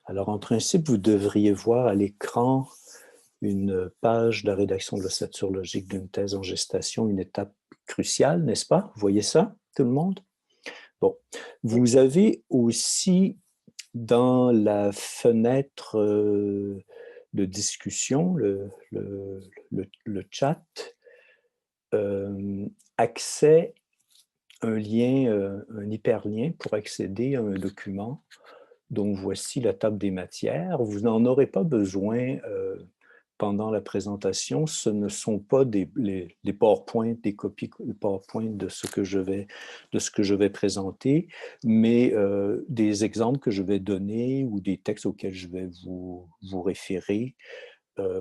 Alors, en principe, vous devriez voir à l'écran une page de la rédaction de l'ossature logique d'une thèse en gestation, une étape cruciale, n'est-ce pas? Vous voyez ça, tout le monde? Bon. Oui, Vous avez aussi dans la fenêtre de discussion, le chat, accès, un lien, un hyperlien pour accéder à un document. Donc, voici la table des matières. Vous n'en aurez pas besoin pendant la présentation. Ce ne sont pas les PowerPoint, des copies PowerPoint de ce que je vais présenter, mais des exemples que je vais donner ou des textes auxquels je vais vous référer.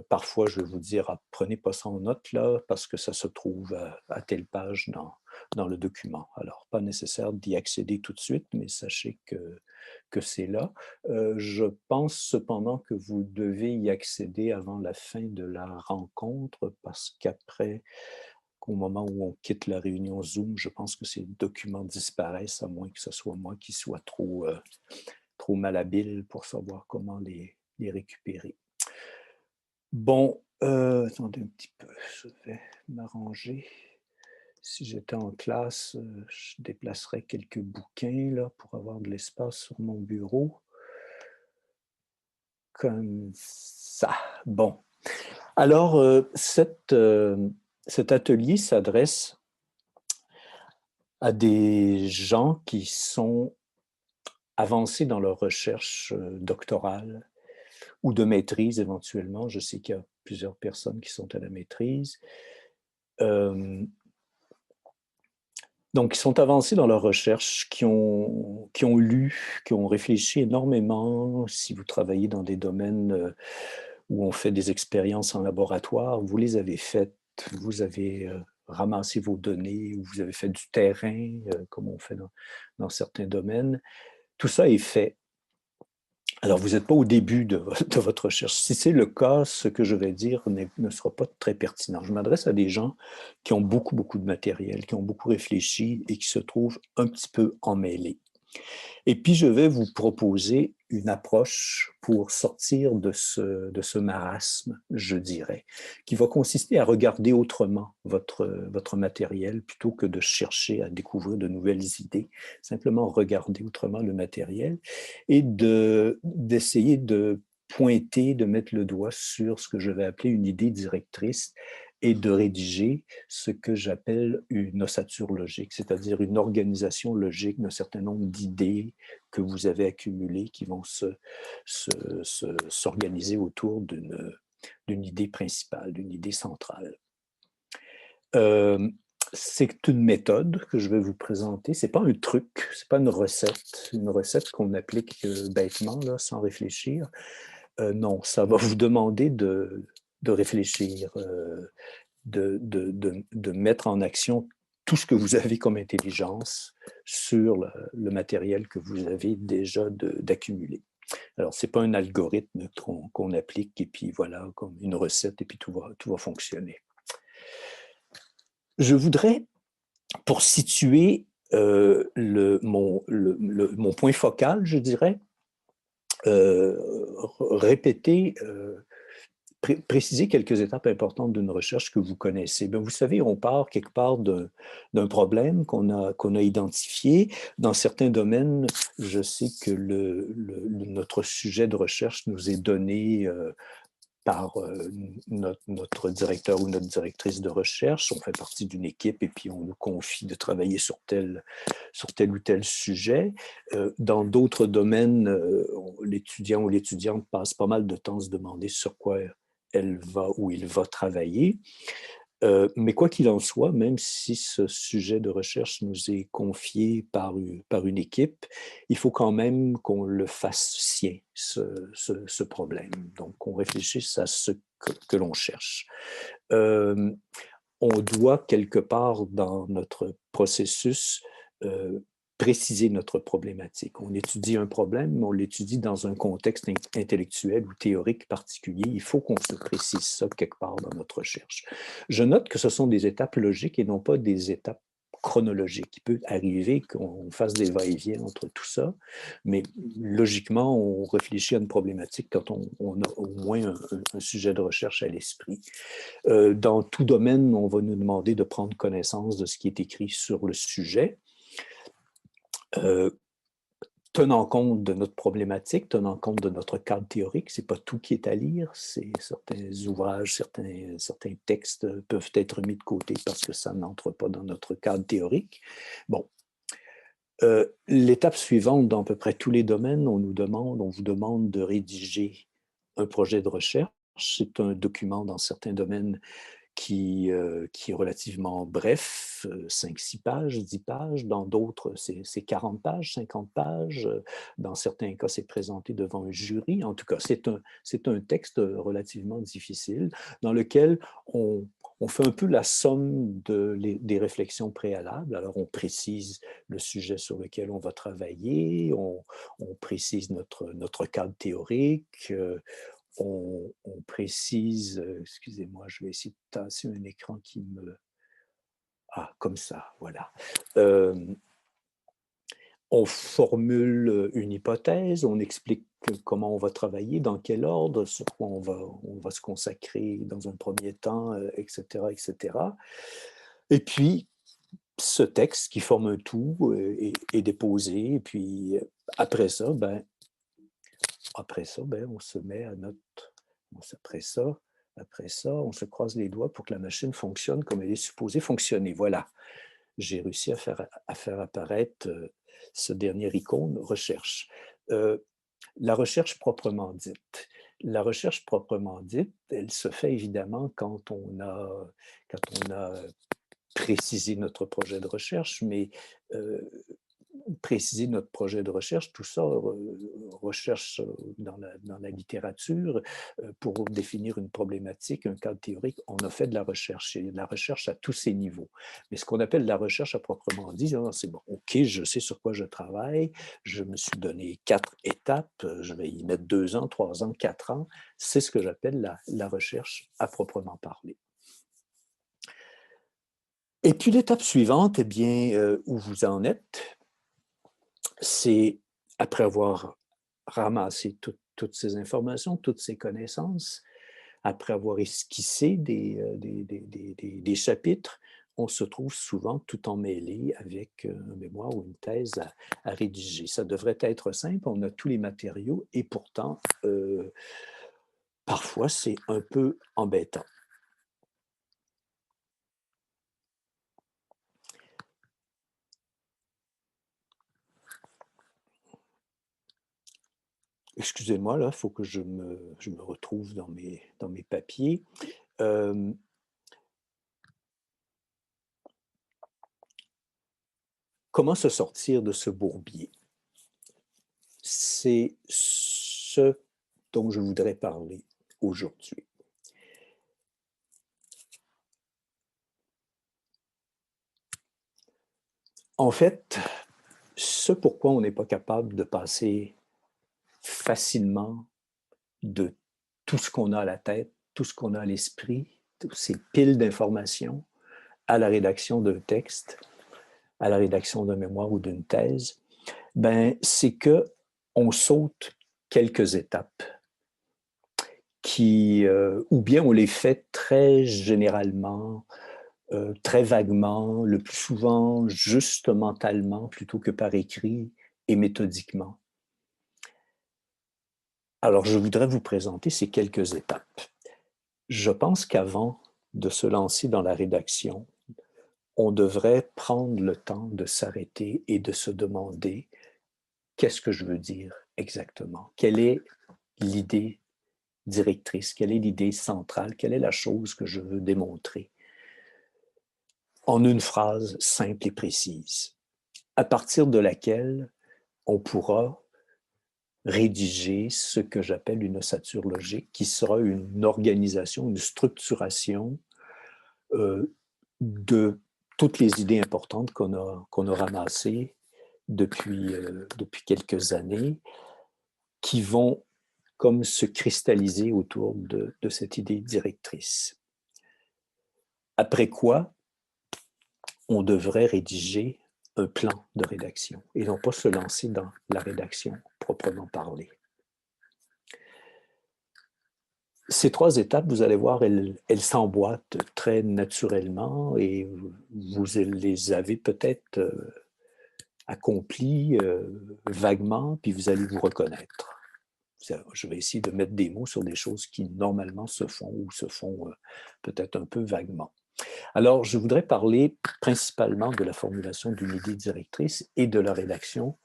Parfois, je vais vous dire, ah, prenez pas ça en note là, parce que ça se trouve à telle page dans le document. Alors, pas nécessaire d'y accéder tout de suite, mais sachez que c'est là. Je pense cependant que vous devez y accéder avant la fin de la rencontre, parce qu'après, au moment où on quitte la réunion Zoom, je pense que ces documents disparaissent, à moins que ce soit moi qui soit trop malhabile pour savoir comment les récupérer. Bon, attendez un petit peu, je vais m'arranger. Si j'étais en classe, je déplacerais quelques bouquins là, pour avoir de l'espace sur mon bureau. Comme ça. Bon. Alors, cet atelier s'adresse à des gens qui sont avancés dans leur recherche doctorale ou de maîtrise éventuellement. Je sais qu'il y a plusieurs personnes qui sont à la maîtrise. Donc, ils sont avancés dans leur recherche, qui ont lu, qui ont réfléchi énormément. Si vous travaillez dans des domaines où on fait des expériences en laboratoire, vous les avez faites, vous avez ramassé vos données, ou vous avez fait du terrain, comme on fait dans certains domaines. Tout ça est fait. Alors, vous n'êtes pas au début de votre recherche. Si c'est le cas, ce que je vais dire ne sera pas très pertinent. Je m'adresse à des gens qui ont beaucoup, beaucoup de matériel, qui ont beaucoup réfléchi et qui se trouvent un petit peu emmêlés. Et puis, je vais vous proposer une approche pour sortir de ce marasme, je dirais, qui va consister à regarder autrement votre matériel plutôt que de chercher à découvrir de nouvelles idées. Simplement regarder autrement le matériel et d'essayer de pointer, de mettre le doigt sur ce que je vais appeler une idée directrice et de rédiger ce que j'appelle une ossature logique, c'est-à-dire une organisation logique d'un certain nombre d'idées que vous avez accumulées qui vont s'organiser autour d'une idée principale, d'une idée centrale. C'est une méthode que je vais vous présenter. Ce n'est pas un truc, ce n'est pas une recette qu'on applique bêtement, là, sans réfléchir. Non, ça va vous demander de réfléchir, de mettre en action tout ce que vous avez comme intelligence sur matériel que vous avez déjà d'accumuler. Alors, ce n'est pas un algorithme qu'on applique et puis voilà, comme une recette et puis tout va fonctionner. Je voudrais, pour situer mon point focal, je dirais, répéter, préciser quelques étapes importantes d'une recherche que vous connaissez. Bien, vous savez, on part quelque part d'un problème qu'on a identifié. Dans certains domaines, je sais que notre sujet de recherche nous est donné par notre directeur ou notre directrice de recherche. On fait partie d'une équipe et puis on nous confie de travailler sur tel ou tel sujet. Dans d'autres domaines, l'étudiant ou l'étudiante passe pas mal de temps à se demander sur quoi elle va ou il va travailler. Mais quoi qu'il en soit, même si ce sujet de recherche nous est confié par une équipe, il faut quand même qu'on le fasse sien, ce problème. Donc, qu'on réfléchisse à ce que l'on cherche. On doit, quelque part dans notre processus, préciser notre problématique. On étudie un problème, mais on l'étudie dans un contexte intellectuel ou théorique particulier. Il faut qu'on se précise ça quelque part dans notre recherche. Je note que ce sont des étapes logiques et non pas des étapes chronologique. Il peut arriver qu'on fasse des va-et-vient entre tout ça, mais logiquement, on réfléchit à une problématique quand on a au moins un sujet de recherche à l'esprit. Dans tout domaine, on va nous demander de prendre connaissance de ce qui est écrit sur le sujet. Tenant compte de notre problématique, tenant compte de notre cadre théorique, ce n'est pas tout qui est à lire, certains ouvrages, certains textes peuvent être mis de côté parce que ça n'entre pas dans notre cadre théorique. Bon. L'étape suivante, dans à peu près tous les domaines, on vous demande de rédiger un projet de recherche. C'est un document dans certains domaines qui est relativement bref, 5-6 pages, 10 pages. Dans d'autres, c'est 40 pages, 50 pages. Dans certains cas, c'est présenté devant un jury. En tout cas, c'est un texte relativement difficile dans lequel on fait un peu la somme des réflexions préalables. Alors, on précise le sujet sur lequel on va travailler, on précise notre cadre théorique, on précise, excusez-moi, je vais essayer de tasser un écran qui me... Ah, comme ça, voilà. On formule une hypothèse, on explique comment on va travailler, dans quel ordre, sur quoi on va se consacrer dans un premier temps, etc., etc. Et puis, ce texte qui forme un tout est déposé, et puis après ça, on se met à notre... Après ça, on se croise les doigts pour que la machine fonctionne comme elle est supposée fonctionner. Voilà, j'ai réussi à faire apparaître ce dernier icône, recherche. La recherche proprement dite. La recherche proprement dite, elle se fait évidemment quand on a précisé notre projet de recherche, mais préciser notre projet de recherche, tout ça, recherche dans la littérature, pour définir une problématique, un cadre théorique, on a fait de la recherche, et de la recherche à tous ces niveaux. Mais ce qu'on appelle la recherche à proprement dit, c'est bon, OK, je sais sur quoi je travaille, je me suis donné 4 étapes, je vais y mettre 2 ans, 3 ans, 4 ans, c'est ce que j'appelle la recherche à proprement parler. Et puis l'étape suivante, eh bien, où vous en êtes, c'est après avoir ramassé toutes ces informations, toutes ces connaissances, après avoir esquissé des chapitres, on se trouve souvent tout emmêlé avec un mémoire ou une thèse à rédiger. Ça devrait être simple, on a tous les matériaux et pourtant, parfois, c'est un peu embêtant. Excusez-moi, là, il faut que je me retrouve dans mes papiers. Comment se sortir de ce bourbier? C'est ce dont je voudrais parler aujourd'hui. En fait, ce pourquoi on n'est pas capable de passer facilement de tout ce qu'on a à la tête, tout ce qu'on a à l'esprit, toutes ces piles d'informations, à la rédaction d'un texte, à la rédaction d'un mémoire ou d'une thèse, c'est qu'on saute quelques étapes ou bien on les fait très généralement, très vaguement, le plus souvent juste mentalement plutôt que par écrit et méthodiquement. Alors, je voudrais vous présenter ces quelques étapes. Je pense qu'avant de se lancer dans la rédaction, on devrait prendre le temps de s'arrêter et de se demander qu'est-ce que je veux dire exactement? Quelle est l'idée directrice? Quelle est l'idée centrale? Quelle est la chose que je veux démontrer? En une phrase simple et précise, à partir de laquelle on pourra rédiger ce que j'appelle une ossature logique, qui sera une organisation, une structuration de toutes les idées importantes qu'on a ramassées depuis quelques années, qui vont comme se cristalliser autour de cette idée directrice. Après quoi, on devrait rédiger un plan de rédaction et non pas se lancer dans la rédaction proprement parlée. Ces 3 étapes, vous allez voir, elles s'emboîtent très naturellement et vous les avez peut-être accomplies vaguement, puis vous allez vous reconnaître. Je vais essayer de mettre des mots sur des choses qui normalement se font ou se font peut-être un peu vaguement. Alors, je voudrais parler principalement de la formulation d'une idée directrice et de la rédaction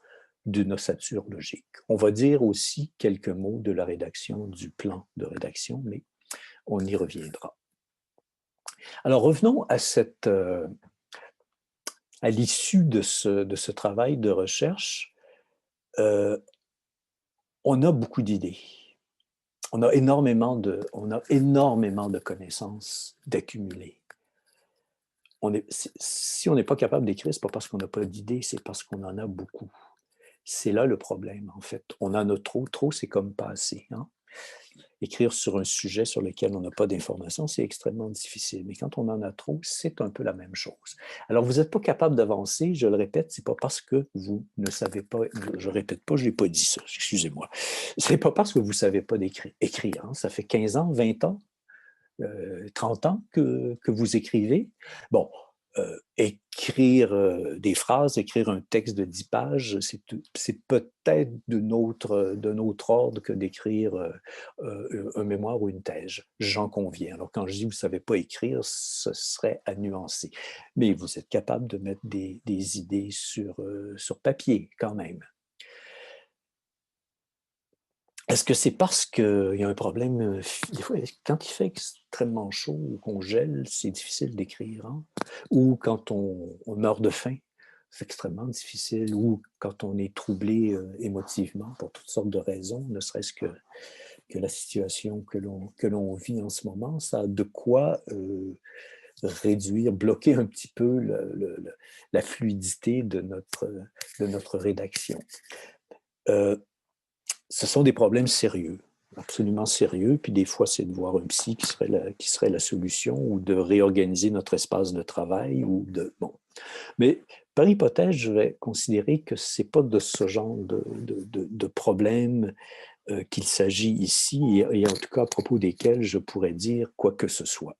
d'une ossature logique. On va dire aussi quelques mots de la rédaction du plan de rédaction, mais on y reviendra. Alors, revenons à l'issue de ce travail de recherche. On a beaucoup d'idées. On a énormément de connaissances d'accumuler. Si on n'est pas capable d'écrire, ce n'est pas parce qu'on n'a pas d'idées, c'est parce qu'on en a beaucoup. C'est là le problème, en fait. On en a trop. Trop, c'est comme pas assez. Hein? Écrire sur un sujet sur lequel on n'a pas d'informations, c'est extrêmement difficile. Mais quand on en a trop, c'est un peu la même chose. Alors, vous n'êtes pas capable d'avancer, je le répète, c'est pas parce que vous ne savez pas, je ne répète pas, je n'ai pas dit ça, excusez-moi. C'est pas parce que vous ne savez pas écrire. Hein? Ça fait 15 ans, 20 ans, 30 ans que vous écrivez. Bon, écrire des phrases, écrire un texte de 10 pages, c'est peut-être d'un autre ordre que d'écrire un mémoire ou une thèse. J'en conviens. Alors, quand je dis que vous ne savez pas écrire, ce serait à nuancer. Mais vous êtes capable de mettre des idées sur papier, quand même. Est-ce que c'est parce qu'il y a un problème? Des fois, quand il fait extrêmement chaud ou qu'on gèle, c'est difficile d'écrire. Hein? Ou quand on meurt de faim, c'est extrêmement difficile. Ou quand on est troublé émotivement pour toutes sortes de raisons, ne serait-ce que la situation que l'on vit en ce moment, ça a de quoi réduire, bloquer un petit peu la fluidité de notre rédaction. Ce sont des problèmes sérieux, absolument sérieux. Puis des fois, c'est de voir un psy qui serait la solution ou de réorganiser notre espace de travail. Bon. Mais par hypothèse, je vais considérer que ce n'est pas de ce genre de problème qu'il s'agit ici et en tout cas à propos desquels je pourrais dire quoi que ce soit.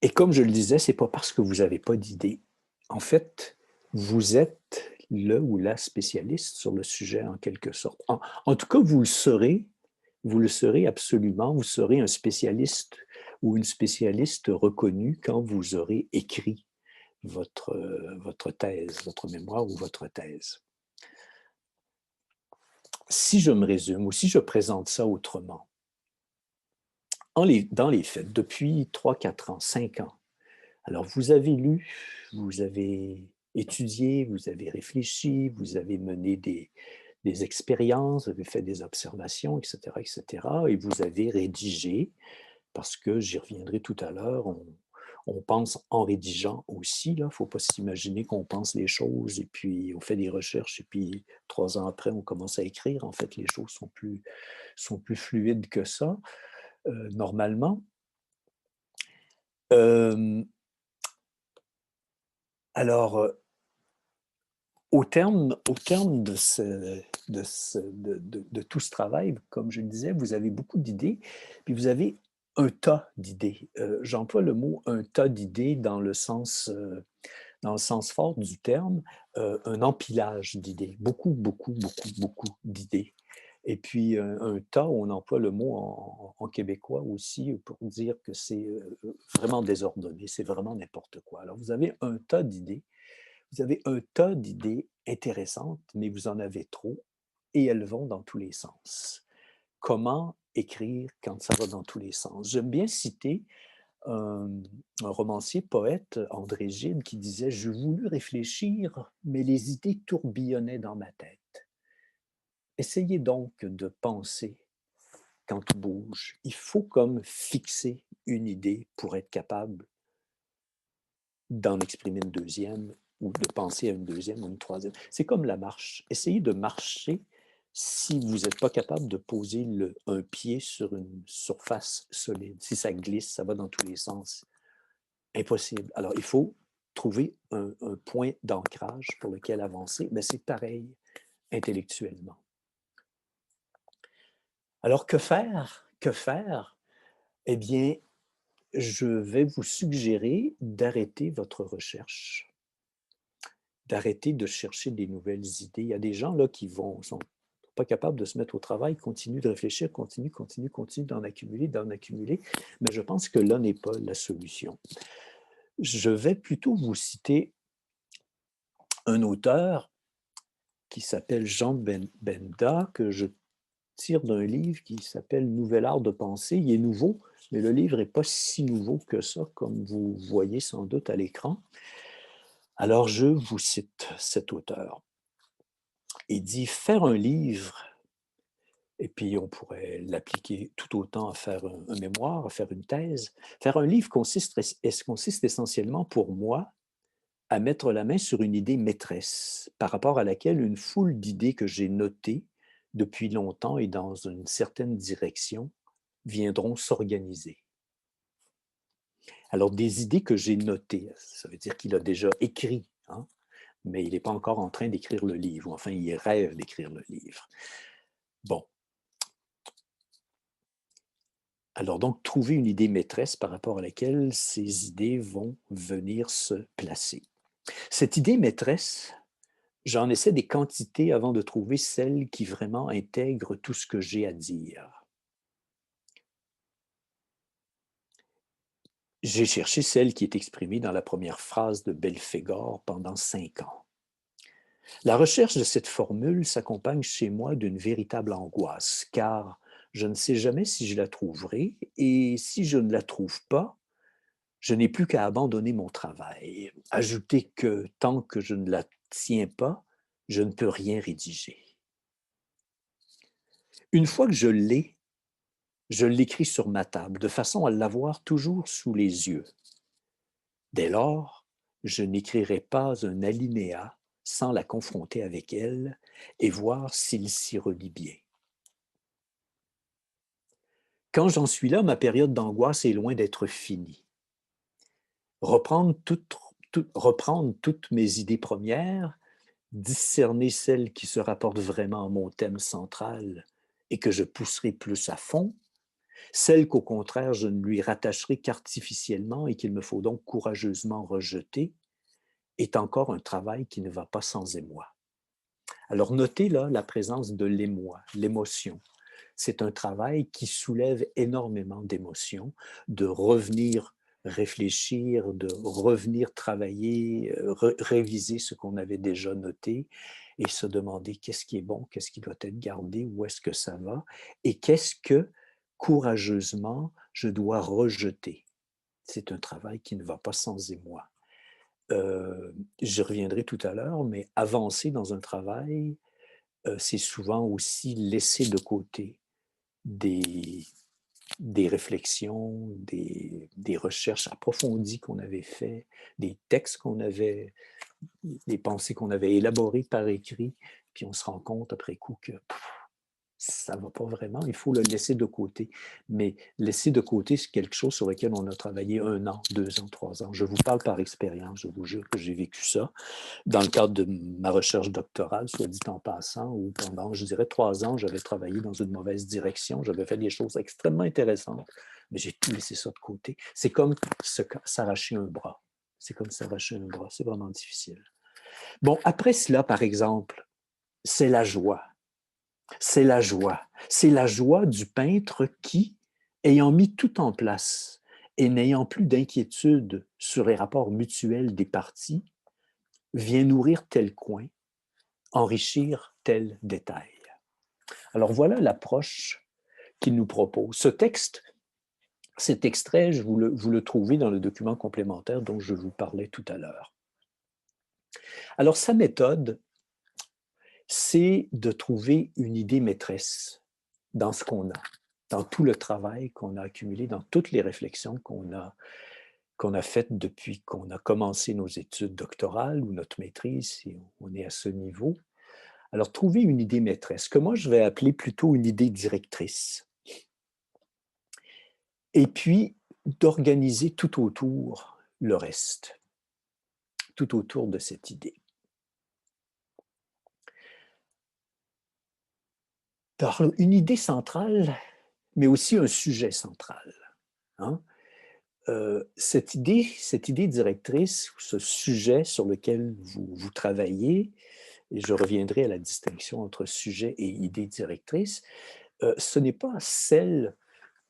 Et comme je le disais, ce n'est pas parce que vous n'avez pas d'idée. En fait, vous êtes le ou la spécialiste sur le sujet en quelque sorte. En tout cas, vous le serez absolument, vous serez un spécialiste ou une spécialiste reconnue quand vous aurez écrit votre thèse, votre mémoire ou votre thèse. Si je me résume ou si je présente ça autrement, dans les faits, depuis 3, 4 ans, 5 ans, alors vous avez lu, vous avez étudié, vous avez réfléchi, vous avez mené des expériences, vous avez fait des observations, etc., et vous avez rédigé, parce que j'y reviendrai tout à l'heure, on pense en rédigeant aussi. Il ne faut pas s'imaginer qu'on pense les choses et puis on fait des recherches et puis 3 ans après, on commence à écrire. En fait, les choses sont plus fluides que ça, normalement. Alors, au terme de tout ce travail, comme je le disais, vous avez beaucoup d'idées, puis vous avez un tas d'idées. J'emploie le mot un tas d'idées dans le sens fort du terme, un empilage d'idées, beaucoup, beaucoup, beaucoup, beaucoup d'idées. Et puis un tas, on emploie le mot en québécois aussi pour dire que c'est vraiment désordonné, c'est vraiment n'importe quoi. Alors vous avez un tas d'idées, vous avez un tas d'idées intéressantes, mais vous en avez trop et elles vont dans tous les sens. Comment écrire quand ça va dans tous les sens? J'aime bien citer un romancier poète, André Gide, qui disait « Je voulus réfléchir, mais les idées tourbillonnaient dans ma tête. » Essayez donc de penser quand tout bouge. Il faut comme fixer une idée pour être capable d'en exprimer une deuxième ou de penser à une deuxième ou une troisième. C'est comme la marche. Essayez de marcher si vous n'êtes pas capable de poser un pied sur une surface solide. Si ça glisse, ça va dans tous les sens. Impossible. Alors, il faut trouver un point d'ancrage pour lequel avancer. Mais c'est pareil intellectuellement. Alors, que faire? Que faire? Eh bien, je vais vous suggérer d'arrêter votre recherche, d'arrêter de chercher des nouvelles idées. Il y a des gens là qui sont pas capables de se mettre au travail, continuent de réfléchir, continuent d'en accumuler, mais je pense que là n'est pas la solution. Je vais plutôt vous citer un auteur qui s'appelle Jean Benda, que je tire d'un livre qui s'appelle Nouvel art de penser. Il est nouveau, mais le livre n'est pas si nouveau que ça, comme vous voyez sans doute à l'écran. Alors, je vous cite cet auteur. Il dit « Faire un livre », et puis on pourrait l'appliquer tout autant à faire un mémoire, à faire une thèse. Faire un livre consiste essentiellement pour moi à mettre la main sur une idée maîtresse par rapport à laquelle une foule d'idées que j'ai notées depuis longtemps et dans une certaine direction viendront s'organiser. Alors, des idées que j'ai notées, ça veut dire qu'il a déjà écrit, hein, mais il n'est pas encore en train d'écrire le livre, ou enfin, il rêve d'écrire le livre. Bon. Alors donc, trouver une idée maîtresse par rapport à laquelle ces idées vont venir se placer. Cette idée maîtresse, j'en essaie des quantités avant de trouver celle qui vraiment intègre tout ce que j'ai à dire. J'ai cherché celle qui est exprimée dans la première phrase de Belphégor pendant 5 ans. La recherche de cette formule s'accompagne chez moi d'une véritable angoisse, car je ne sais jamais si je la trouverai, et si je ne la trouve pas, je n'ai plus qu'à abandonner mon travail. Ajoutez que tant que je ne la tiens pas, je ne peux rien rédiger. Une fois que je l'ai, je l'écris sur ma table, de façon à l'avoir toujours sous les yeux. Dès lors, je n'écrirai pas un alinéa sans la confronter avec elle et voir s'il s'y relie bien. Quand j'en suis là, ma période d'angoisse est loin d'être finie. Reprendre toutes mes idées premières, discerner celles qui se rapportent vraiment à mon thème central et que je pousserai plus à fond, celles qu'au contraire je ne lui rattacherai qu'artificiellement et qu'il me faut donc courageusement rejeter, est encore un travail qui ne va pas sans émoi. Alors notez là la présence de l'émoi, l'émotion. C'est un travail qui soulève énormément d'émotions, de revenir réfléchir, de revenir travailler, réviser ce qu'on avait déjà noté et se demander qu'est-ce qui est bon, qu'est-ce qui doit être gardé, où est-ce que ça va et qu'est-ce que courageusement je dois rejeter. C'est un travail qui ne va pas sans émoi. Je reviendrai tout à l'heure, mais avancer dans un travail, c'est souvent aussi laisser de côté des, des réflexions, des recherches approfondies qu'on avait fait, des textes qu'on avait, des pensées qu'on avait élaborées par écrit, puis on se rend compte après coup que ça ne va pas vraiment, il faut le laisser de côté. Mais laisser de côté, c'est quelque chose sur lequel on a travaillé 1 an, 2 ans, 3 ans. Je vous parle par expérience, je vous jure que j'ai vécu ça dans le cadre de ma recherche doctorale, soit dit en passant, où pendant, je dirais, 3 ans, j'avais travaillé dans une mauvaise direction, j'avais fait des choses extrêmement intéressantes, mais j'ai tout laissé ça de côté. C'est comme s'arracher un bras. C'est comme s'arracher un bras, c'est vraiment difficile. Bon, après cela, par exemple, c'est la joie. C'est la joie. C'est la joie du peintre qui, ayant mis tout en place et n'ayant plus d'inquiétude sur les rapports mutuels des parties, vient nourrir tel coin, enrichir tel détail. Alors voilà l'approche qu'il nous propose. Ce texte, cet extrait, vous le trouvez dans le document complémentaire dont je vous parlais tout à l'heure. Alors sa méthode, c'est de trouver une idée maîtresse dans ce qu'on a, dans tout le travail qu'on a accumulé, dans toutes les réflexions qu'on a faites depuis qu'on a commencé nos études doctorales ou notre maîtrise, si on est à ce niveau. Alors, trouvez une idée maîtresse, que moi je vais appeler plutôt une idée directrice. Et puis, d'organiser tout autour le reste, tout autour de cette idée. Alors, une idée centrale, mais aussi un sujet central. Hein? Cette idée directrice, ce sujet sur lequel vous travaillez, et je reviendrai à la distinction entre sujet et idée directrice, ce n'est pas celle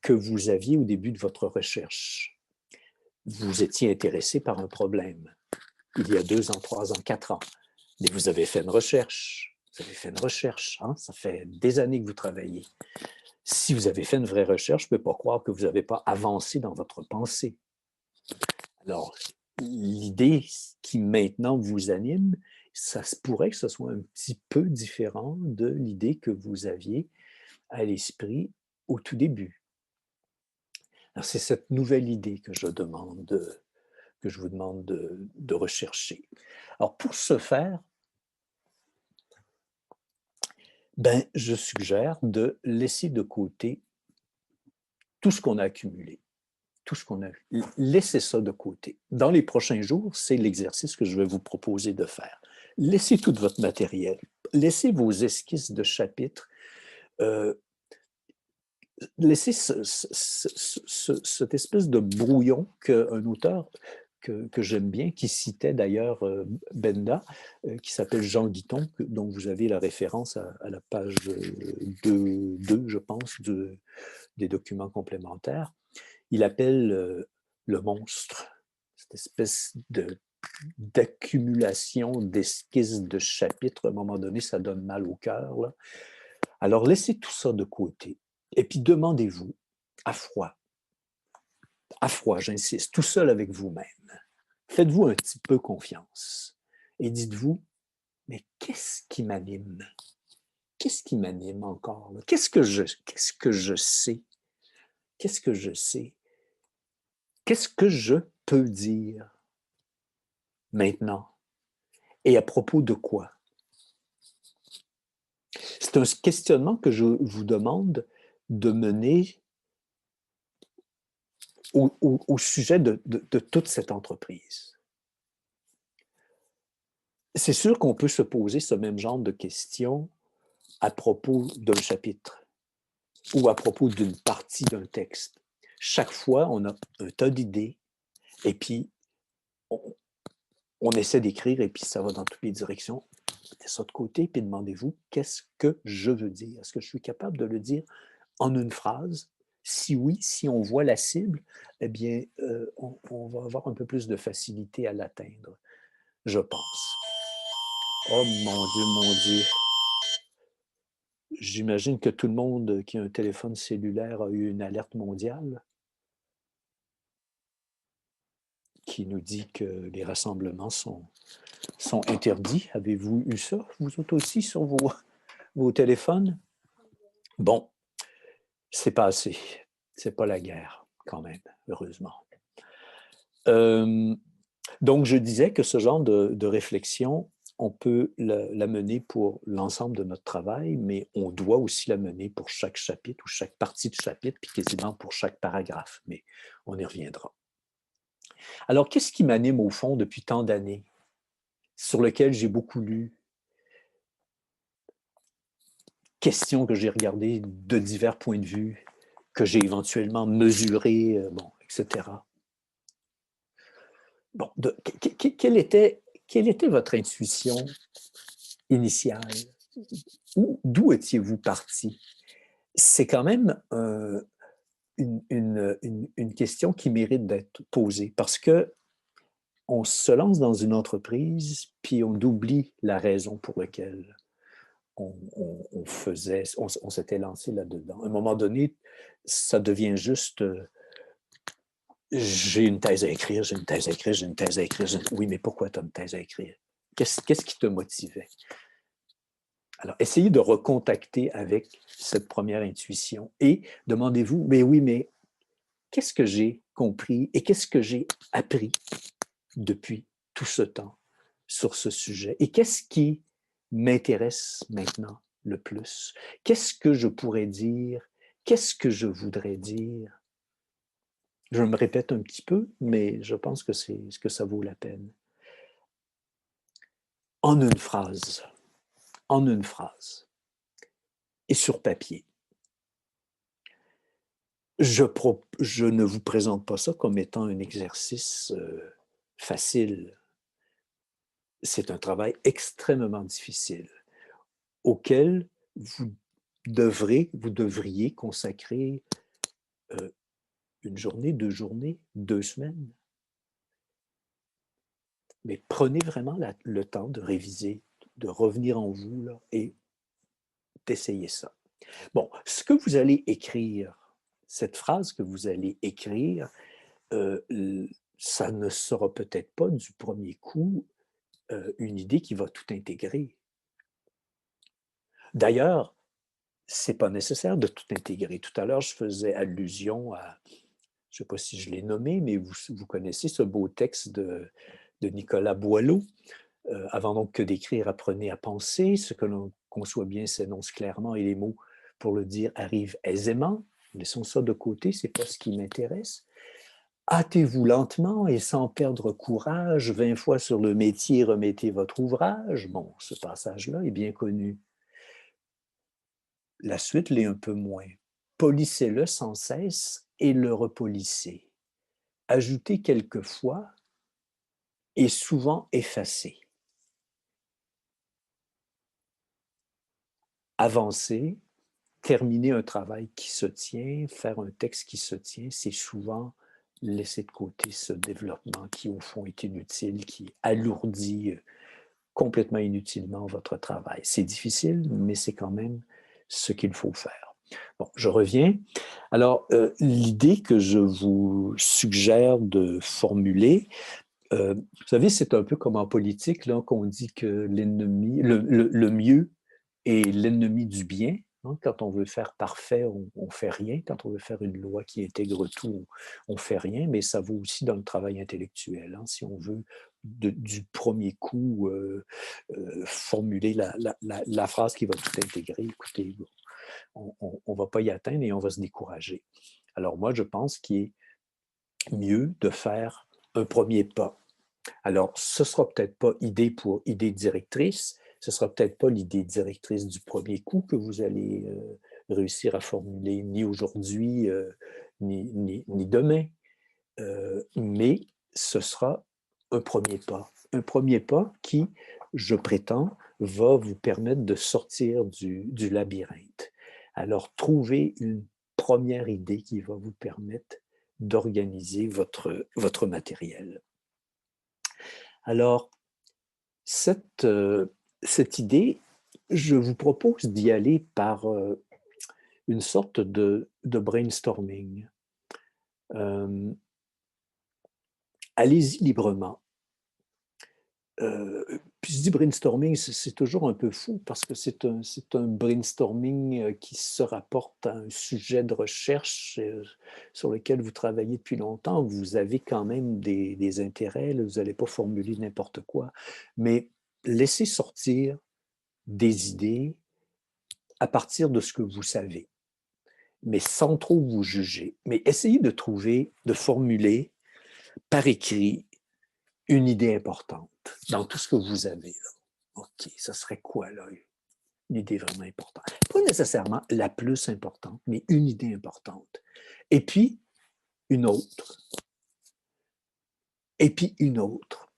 que vous aviez au début de votre recherche. Vous étiez intéressé par un problème il y a 2 ans, 3 ans, 4 ans, mais vous avez fait une recherche. Vous avez fait une recherche, hein? Ça fait des années que vous travaillez. Si vous avez fait une vraie recherche, je ne peux pas croire que vous n'avez pas avancé dans votre pensée. Alors, l'idée qui maintenant vous anime, ça se pourrait que ce soit un petit peu différent de l'idée que vous aviez à l'esprit au tout début. Alors, c'est cette nouvelle idée que je vous demande de rechercher. Alors, pour ce faire, je suggère de laisser de côté tout ce qu'on a accumulé. Tout ce qu'on a, laissez ça de côté. Dans les prochains jours, c'est l'exercice que je vais vous proposer de faire. Laissez tout votre matériel, laissez vos esquisses de chapitres, laissez cette espèce de brouillon qu'un auteur que j'aime bien, qui citait d'ailleurs Benda, qui s'appelle Jean Guiton, dont vous avez la référence à la page 2, je pense, des documents complémentaires. Il appelle le monstre, cette espèce d'accumulation d'esquisses de chapitres. À un moment donné, ça donne mal au cœur. Là. Alors, laissez tout ça de côté. Et puis, demandez-vous, à froid, j'insiste, tout seul avec vous-même, faites-vous un petit peu confiance et dites-vous, mais qu'est-ce qui m'anime? Qu'est-ce qui m'anime encore? Qu'est-ce que je sais? Qu'est-ce que je sais? Qu'est-ce que je peux dire maintenant? Et à propos de quoi? C'est un questionnement que je vous demande de mener au sujet de toute cette entreprise. C'est sûr qu'on peut se poser ce même genre de questions à propos d'un chapitre ou à propos d'une partie d'un texte. Chaque fois, on a un tas d'idées et puis on essaie d'écrire et puis ça va dans toutes les directions. Mettez ça de côté puis demandez-vous qu'est-ce que je veux dire? Est-ce que je suis capable de le dire en une phrase? Si oui, si on voit la cible, eh bien, on va avoir un peu plus de facilité à l'atteindre, je pense. Oh mon Dieu. J'imagine que tout le monde qui a un téléphone cellulaire a eu une alerte mondiale qui nous dit que les rassemblements sont interdits. Avez-vous eu ça, vous autres aussi, sur vos téléphones? Bon, c'est pas assez. C'est pas la guerre, quand même, heureusement. Donc, je disais que ce genre de réflexion, on peut la mener pour l'ensemble de notre travail, mais on doit aussi la mener pour chaque chapitre ou chaque partie de chapitre, puis quasiment pour chaque paragraphe, mais on y reviendra. Alors, qu'est-ce qui m'anime au fond depuis tant d'années, sur lequel j'ai beaucoup lu, questions que j'ai regardées de divers points de vue, que j'ai éventuellement mesurées, etc. Bon, quelle était votre intuition initiale? D'où étiez-vous parti? C'est quand même une question qui mérite d'être posée parce que on se lance dans une entreprise puis on oublie la raison pour laquelle on s'était lancé là-dedans. À un moment donné, ça devient juste j'ai une thèse à écrire, j'ai une thèse à écrire, j'ai une thèse à écrire. Oui, mais pourquoi tu as une thèse à écrire? Qu'est-ce qui te motivait? Alors, essayez de recontacter avec cette première intuition et demandez-vous, mais oui, mais qu'est-ce que j'ai compris et qu'est-ce que j'ai appris depuis tout ce temps sur ce sujet? Et qu'est-ce qui m'intéresse maintenant le plus? Qu'est-ce que je pourrais dire? Qu'est-ce que je voudrais dire? Je me répète un petit peu, mais je pense que ça vaut la peine. En une phrase, en une phrase, et sur papier. Je ne vous présente pas ça comme étant un exercice facile. C'est un travail extrêmement difficile auquel vous devriez consacrer une journée, 2 journées, 2 semaines. Mais prenez vraiment le temps de réviser, de revenir en vous là, et d'essayer ça. Bon, ce que vous allez écrire, cette phrase que vous allez écrire, ça ne sera peut-être pas du premier coup une idée qui va tout intégrer. D'ailleurs, c'est pas nécessaire de tout intégrer. Tout à l'heure, je faisais allusion à, je ne sais pas si je l'ai nommé, mais vous connaissez ce beau texte de Nicolas Boileau. Avant donc que d'écrire, apprenez à penser. Ce que l'on conçoit bien s'énonce clairement et les mots pour le dire arrivent aisément. Laissons ça de côté, c'est pas ce qui m'intéresse. Hâtez-vous lentement et sans perdre courage, 20 fois sur le métier, remettez votre ouvrage. Bon, ce passage-là est bien connu. La suite l'est un peu moins. Polissez-le sans cesse et le repolissez. Ajoutez quelquefois et souvent effacez. Avancez, terminer un travail qui se tient, faire un texte qui se tient, c'est souvent laisser de côté ce développement qui, au fond, est inutile, qui alourdit complètement inutilement votre travail. C'est difficile, mais c'est quand même ce qu'il faut faire. Bon, je reviens. Alors, l'idée que je vous suggère de formuler, vous savez, c'est un peu comme en politique, là, qu'on dit que l'ennemi, le mieux est l'ennemi du bien. Hein. Quand on veut faire parfait, on ne fait rien. Quand on veut faire une loi qui intègre tout, on ne fait rien. Mais ça vaut aussi dans le travail intellectuel. Hein. Si on veut du premier coup formuler la phrase qui va tout intégrer, écoutez, on ne va pas y atteindre et on va se décourager. Alors moi, je pense qu'il est mieux de faire un premier pas. Alors, ce ne sera peut-être pas idée pour idée directrice, ce ne sera peut-être pas l'idée directrice du premier coup que vous allez réussir à formuler, ni aujourd'hui, ni demain, mais ce sera un premier pas. Un premier pas qui, je prétends, va vous permettre de sortir du labyrinthe. Alors, trouvez une première idée qui va vous permettre d'organiser votre matériel. Alors, cette idée, je vous propose d'y aller par une sorte de brainstorming. Allez-y librement. Puis je dis brainstorming, c'est toujours un peu fou parce que c'est un brainstorming qui se rapporte à un sujet de recherche sur lequel vous travaillez depuis longtemps. Vous avez quand même des intérêts, là, vous n'allez pas formuler n'importe quoi, mais laissez sortir des idées à partir de ce que vous savez, mais sans trop vous juger. Mais essayez de trouver, de formuler par écrit une idée importante dans tout ce que vous avez. Là. OK, ça serait quoi, là? Une idée vraiment importante. Pas nécessairement la plus importante, mais une idée importante. Et puis, une autre. Et puis, une autre.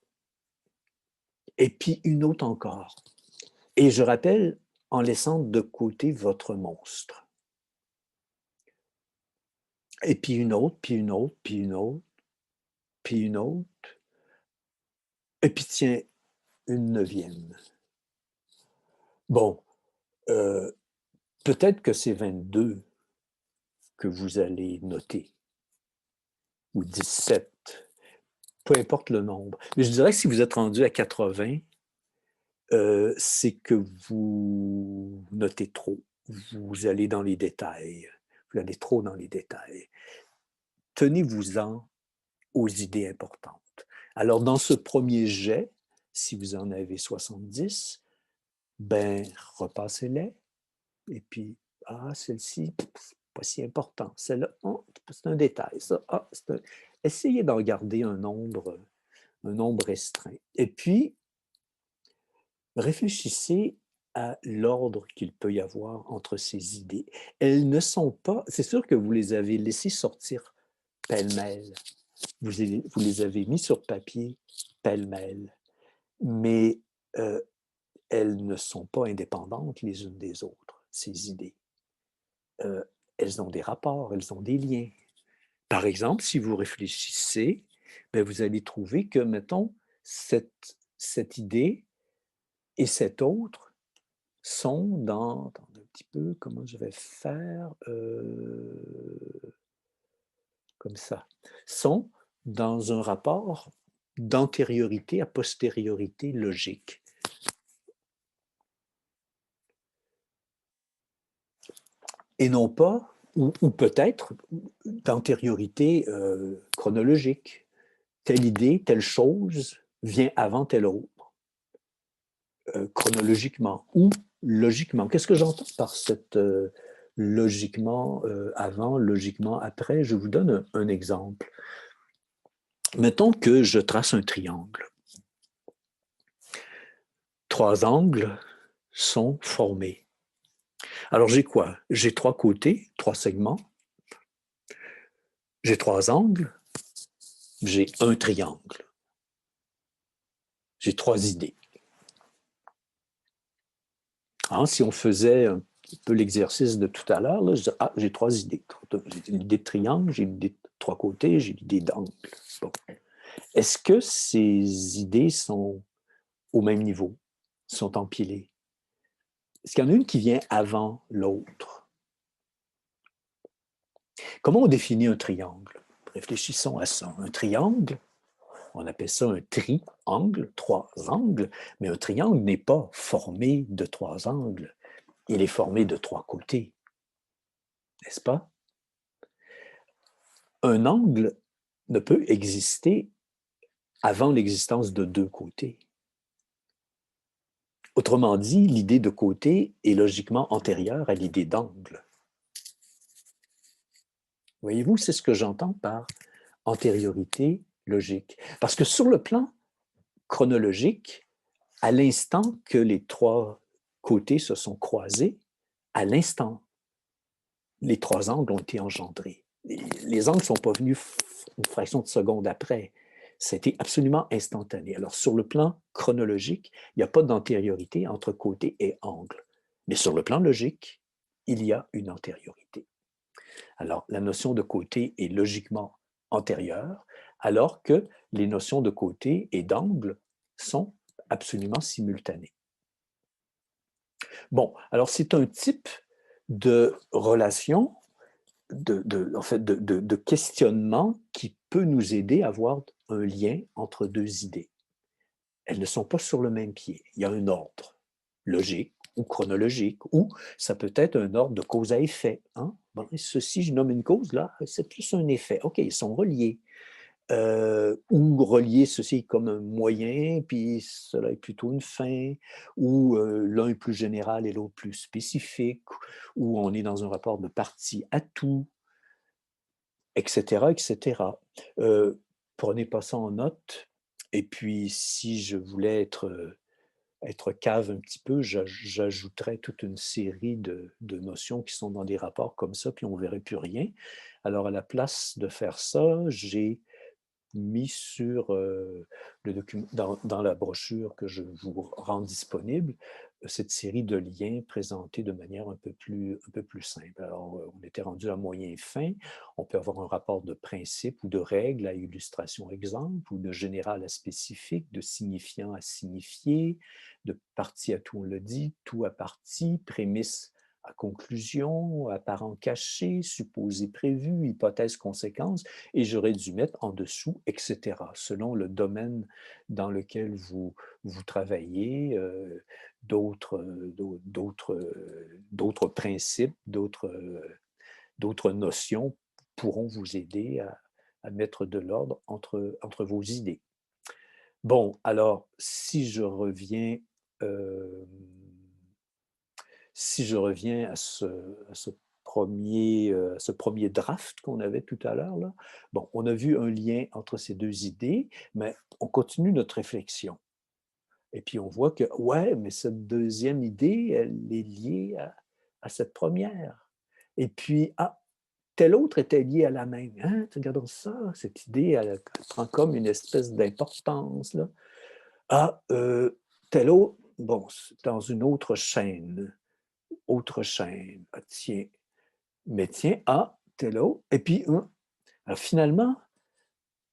Et puis, une autre encore. Et je rappelle, en laissant de côté votre monstre. Et puis une autre, puis une autre, puis une autre, puis une autre. Et puis tiens, une 9e. Bon, euh, peut-être que c'est 22 que vous allez noter, ou 17, peu importe le nombre. Mais je dirais que si vous êtes rendu à 80, c'est que vous notez trop. Vous allez dans les détails. Vous allez trop dans les détails. Tenez-vous-en aux idées importantes. Alors, dans ce premier jet, si vous en avez 70, ben, repassez-les. Et puis, ah, celle-ci, c'est pas si important. Celle-là, oh, c'est un détail. Ça, ah, essayez d'en garder un nombre restreint. Et puis, réfléchissez à l'ordre qu'il peut y avoir entre ces idées. Elles ne sont pas, c'est sûr que vous les avez laissées sortir pêle-mêle. Vous les avez mis sur papier pêle-mêle. Mais elles ne sont pas indépendantes les unes des autres, ces idées. Euh, elles ont des rapports, elles ont des liens. Par exemple, si vous réfléchissez, ben vous allez trouver que, mettons, cette idée et cette autre sont dans, attendez un petit peu, comment je vais faire, comme ça, sont dans un rapport d'antériorité à postériorité logique. Et non pas, ou peut-être d'antériorité chronologique. Telle idée, telle chose vient avant telle autre, chronologiquement ou logiquement. Qu'est-ce que j'entends par cette logiquement avant, logiquement après? Je vous donne un exemple. Mettons que je trace un triangle. Trois angles sont formés. Alors j'ai quoi? J'ai trois côtés, trois segments, j'ai trois angles, j'ai un triangle. J'ai trois idées. Hein, si on faisait un peu l'exercice de tout à l'heure, ah, j'ai trois idées. J'ai l'idée de triangle, j'ai l'idée de trois côtés, j'ai l'idée d'angle. Bon. Est-ce que ces idées sont au même niveau, sont empilées? Est-ce qu'il y en a une qui vient avant l'autre? Comment on définit un triangle? Réfléchissons à ça. Un triangle, on appelle ça un triangle, trois angles, mais un triangle n'est pas formé de trois angles. Il est formé de trois côtés, n'est-ce pas? Un angle ne peut exister avant l'existence de deux côtés. Autrement dit, l'idée de côté est logiquement antérieure à l'idée d'angle. Voyez-vous, c'est ce que j'entends par antériorité logique. Parce que sur le plan chronologique, à l'instant que les trois côtés se sont croisés, à l'instant, les trois angles ont été engendrés. Les angles ne sont pas venus une fraction de seconde après. C'était absolument instantané. Alors, sur le plan chronologique, il n'y a pas d'antériorité entre côté et angle. Mais sur le plan logique, il y a une antériorité. Alors, la notion de côté est logiquement antérieure, alors que les notions de côté et d'angle sont absolument simultanées. Bon, alors c'est un type de relation, en fait, de questionnement qui peut nous aider à avoir un lien entre deux idées. Elles ne sont pas sur le même pied. Il y a un ordre logique ou chronologique, ou ça peut être un ordre de cause à effet. Hein? Bon, ceci, je nomme une cause, là, c'est plus un effet. OK, ils sont reliés. Ou relier ceci comme un moyen, puis cela est plutôt une fin, ou l'un est plus général et l'autre plus spécifique, ou on est dans un rapport de partie à tout, etc., etc. Prenez pas ça en note. Et puis, si je voulais être cave un petit peu, j'ajouterais toute une série de notions qui sont dans des rapports comme ça, puis on ne verrait plus rien. Alors, à la place de faire ça, j'ai mis sur le document, dans la brochure que je vous rends disponible, cette série de liens présentés de manière un peu plus simple. Alors, on était rendu à moyen fin. On peut avoir un rapport de principe ou de règle à illustration exemple, ou de général à spécifique, de signifiant à signifié, de partie à tout, on le dit, tout à partie, prémisse à conclusion, apparent caché, supposé prévu, hypothèse conséquence, et j'aurais dû mettre en dessous, etc., selon le domaine dans lequel vous travaillez, d'autres principes, d'autres notions pourront vous aider à mettre de l'ordre entre vos idées. Bon, alors, si je reviens si je reviens à ce premier draft qu'on avait tout à l'heure, là, bon, on a vu un lien entre ces deux idées, mais on continue notre réflexion. Et puis on voit que, ouais, mais cette deuxième idée, elle est liée à cette première. Et puis, ah, telle autre était liée à la même. Hein? Regardons ça, cette idée, elle prend comme une espèce d'importance. Là. Ah, telle autre, bon, dans une autre chaîne. Ah, tiens, mais tiens, ah, telle autre. Et puis, alors finalement,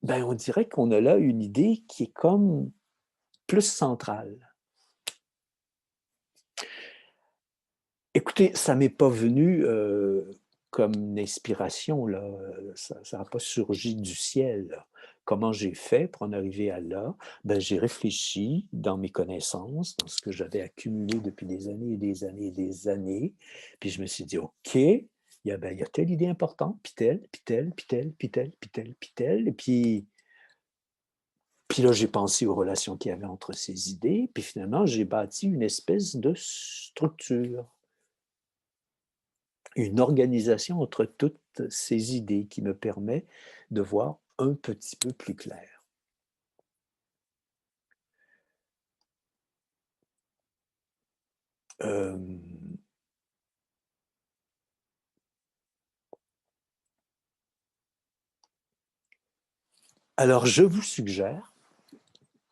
ben, on dirait qu'on a là une idée qui est comme plus centrale. Écoutez, ça ne m'est pas venu comme une inspiration, là. Ça n'a pas surgi du ciel. Là. Comment j'ai fait pour en arriver à là? Ben, j'ai réfléchi dans mes connaissances, dans ce que j'avais accumulé depuis des années et des années et des années. Puis je me suis dit, OK, il y a telle idée importante, puis telle, puis telle, puis telle, puis telle, puis telle, puis telle. Et puis là, j'ai pensé aux relations qu'il y avait entre ces idées. Puis finalement, j'ai bâti une espèce de structure, une organisation entre toutes ces idées qui me permet de voir un petit peu plus clair. Euh, alors, je vous suggère,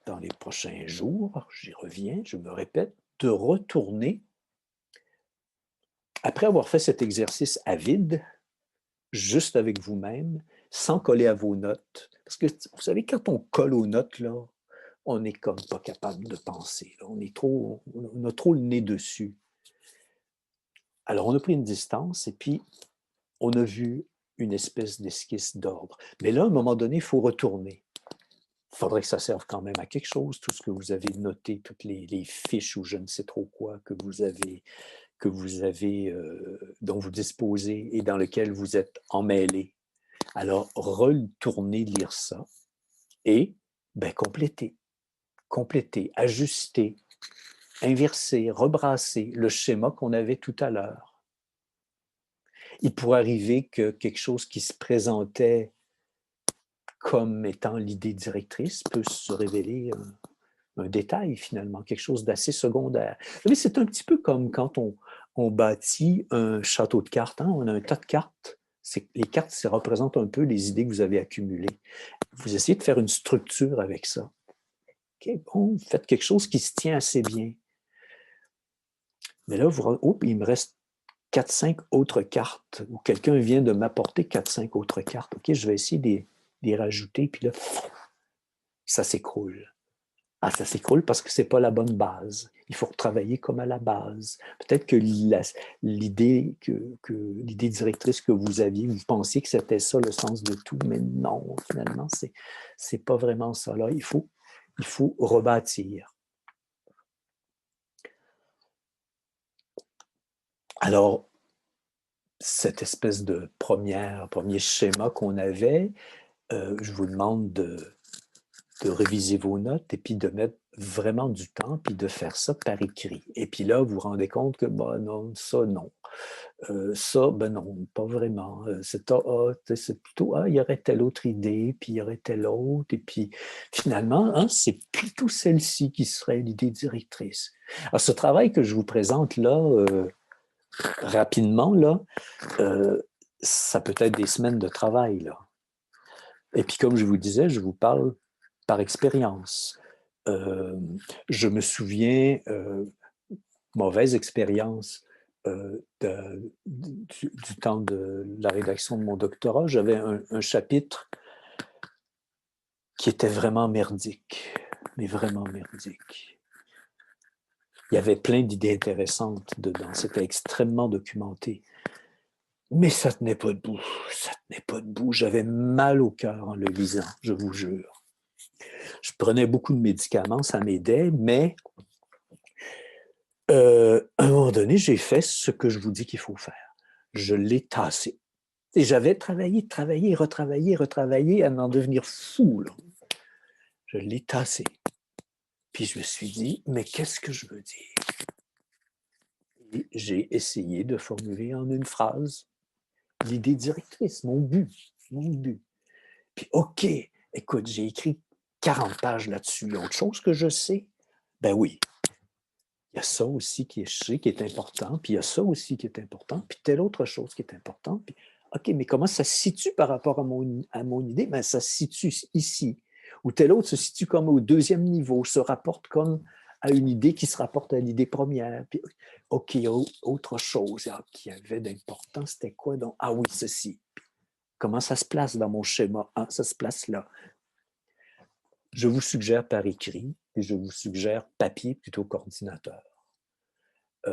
dans les prochains jours, j'y reviens, je me répète, de retourner, après avoir fait cet exercice à vide, juste avec vous-même, sans coller à vos notes. Parce que, vous savez, quand on colle aux notes, là, on n'est comme pas capable de penser. Là. On a trop le nez dessus. Alors, on a pris une distance et puis on a vu une espèce d'esquisse d'ordre. Mais là, à un moment donné, il faut retourner. Il faudrait que ça serve quand même à quelque chose, tout ce que vous avez noté, toutes les fiches ou je ne sais trop quoi dont vous disposez et dans lequel vous êtes emmêlé. Alors, retournez lire ça et ben, compléter, ajuster, inverser, rebrasser le schéma qu'on avait tout à l'heure. Il pourrait arriver que quelque chose qui se présentait comme étant l'idée directrice peut se révéler un détail finalement, quelque chose d'assez secondaire. Mais c'est un petit peu comme quand on bâtit un château de cartes. Hein? On a un tas de cartes. Les cartes, ça représente un peu les idées que vous avez accumulées. Vous essayez de faire une structure avec ça. OK, bon, vous faites quelque chose qui se tient assez bien. Mais là, il me reste 4-5 autres cartes, ou quelqu'un vient de m'apporter 4-5 autres cartes. OK, je vais essayer de les rajouter, puis là, ça s'écroule. Ah, ça s'écroule parce que ce n'est pas la bonne base. Il faut retravailler comme à la base. Peut-être que l'idée directrice que vous aviez, vous pensiez que c'était ça le sens de tout, mais non, finalement, c'est pas vraiment ça. Là, il faut rebâtir. Alors, cette espèce de premier schéma qu'on avait, je vous demande de réviser vos notes et puis de mettre vraiment du temps, puis de faire ça par écrit. Et puis là, vous vous rendez compte que, bah non, ça, non. Ça, ben non, pas vraiment. C'est plutôt, il y aurait telle autre idée, puis il y aurait telle autre. Et puis, finalement, hein, c'est plutôt celle-ci qui serait l'idée directrice. Alors, ce travail que je vous présente là, rapidement, là, ça peut être des semaines de travail, là. Et puis, comme je vous disais, je vous parle par expérience. Je me souviens, mauvaise expérience du temps de la rédaction de mon doctorat, j'avais un chapitre qui était vraiment merdique, mais vraiment merdique. Il y avait plein d'idées intéressantes dedans, c'était extrêmement documenté. Mais ça tenait pas debout, ça tenait pas debout. J'avais mal au cœur en le lisant, je vous jure. Je prenais beaucoup de médicaments, ça m'aidait, mais à un moment donné, j'ai fait ce que je vous dis qu'il faut faire. Je l'ai tassé. Et j'avais travaillé, retravaillé à en devenir fou. Là. Je l'ai tassé. Puis je me suis dit, mais qu'est-ce que je veux dire? Et j'ai essayé de formuler en une phrase l'idée directrice, mon but, mon but. Puis, OK, écoute, j'ai écrit 40 pages là-dessus. Il y a autre chose que je sais? Ben oui, il y a ça aussi qui est, je sais, qui est important, puis il y a ça aussi qui est important, puis telle autre chose qui est importante. Puis, OK, mais comment ça se situe par rapport à mon idée? Ben, ça se situe ici. Ou tel autre se situe comme au deuxième niveau, se rapporte comme à une idée qui se rapporte à l'idée première. Puis, OK, autre chose qui avait d'important, c'était quoi donc? Ah oui, ceci. Comment ça se place dans mon schéma? Ah, ça se place là. Je vous suggère par écrit et je vous suggère papier plutôt qu'ordinateur. À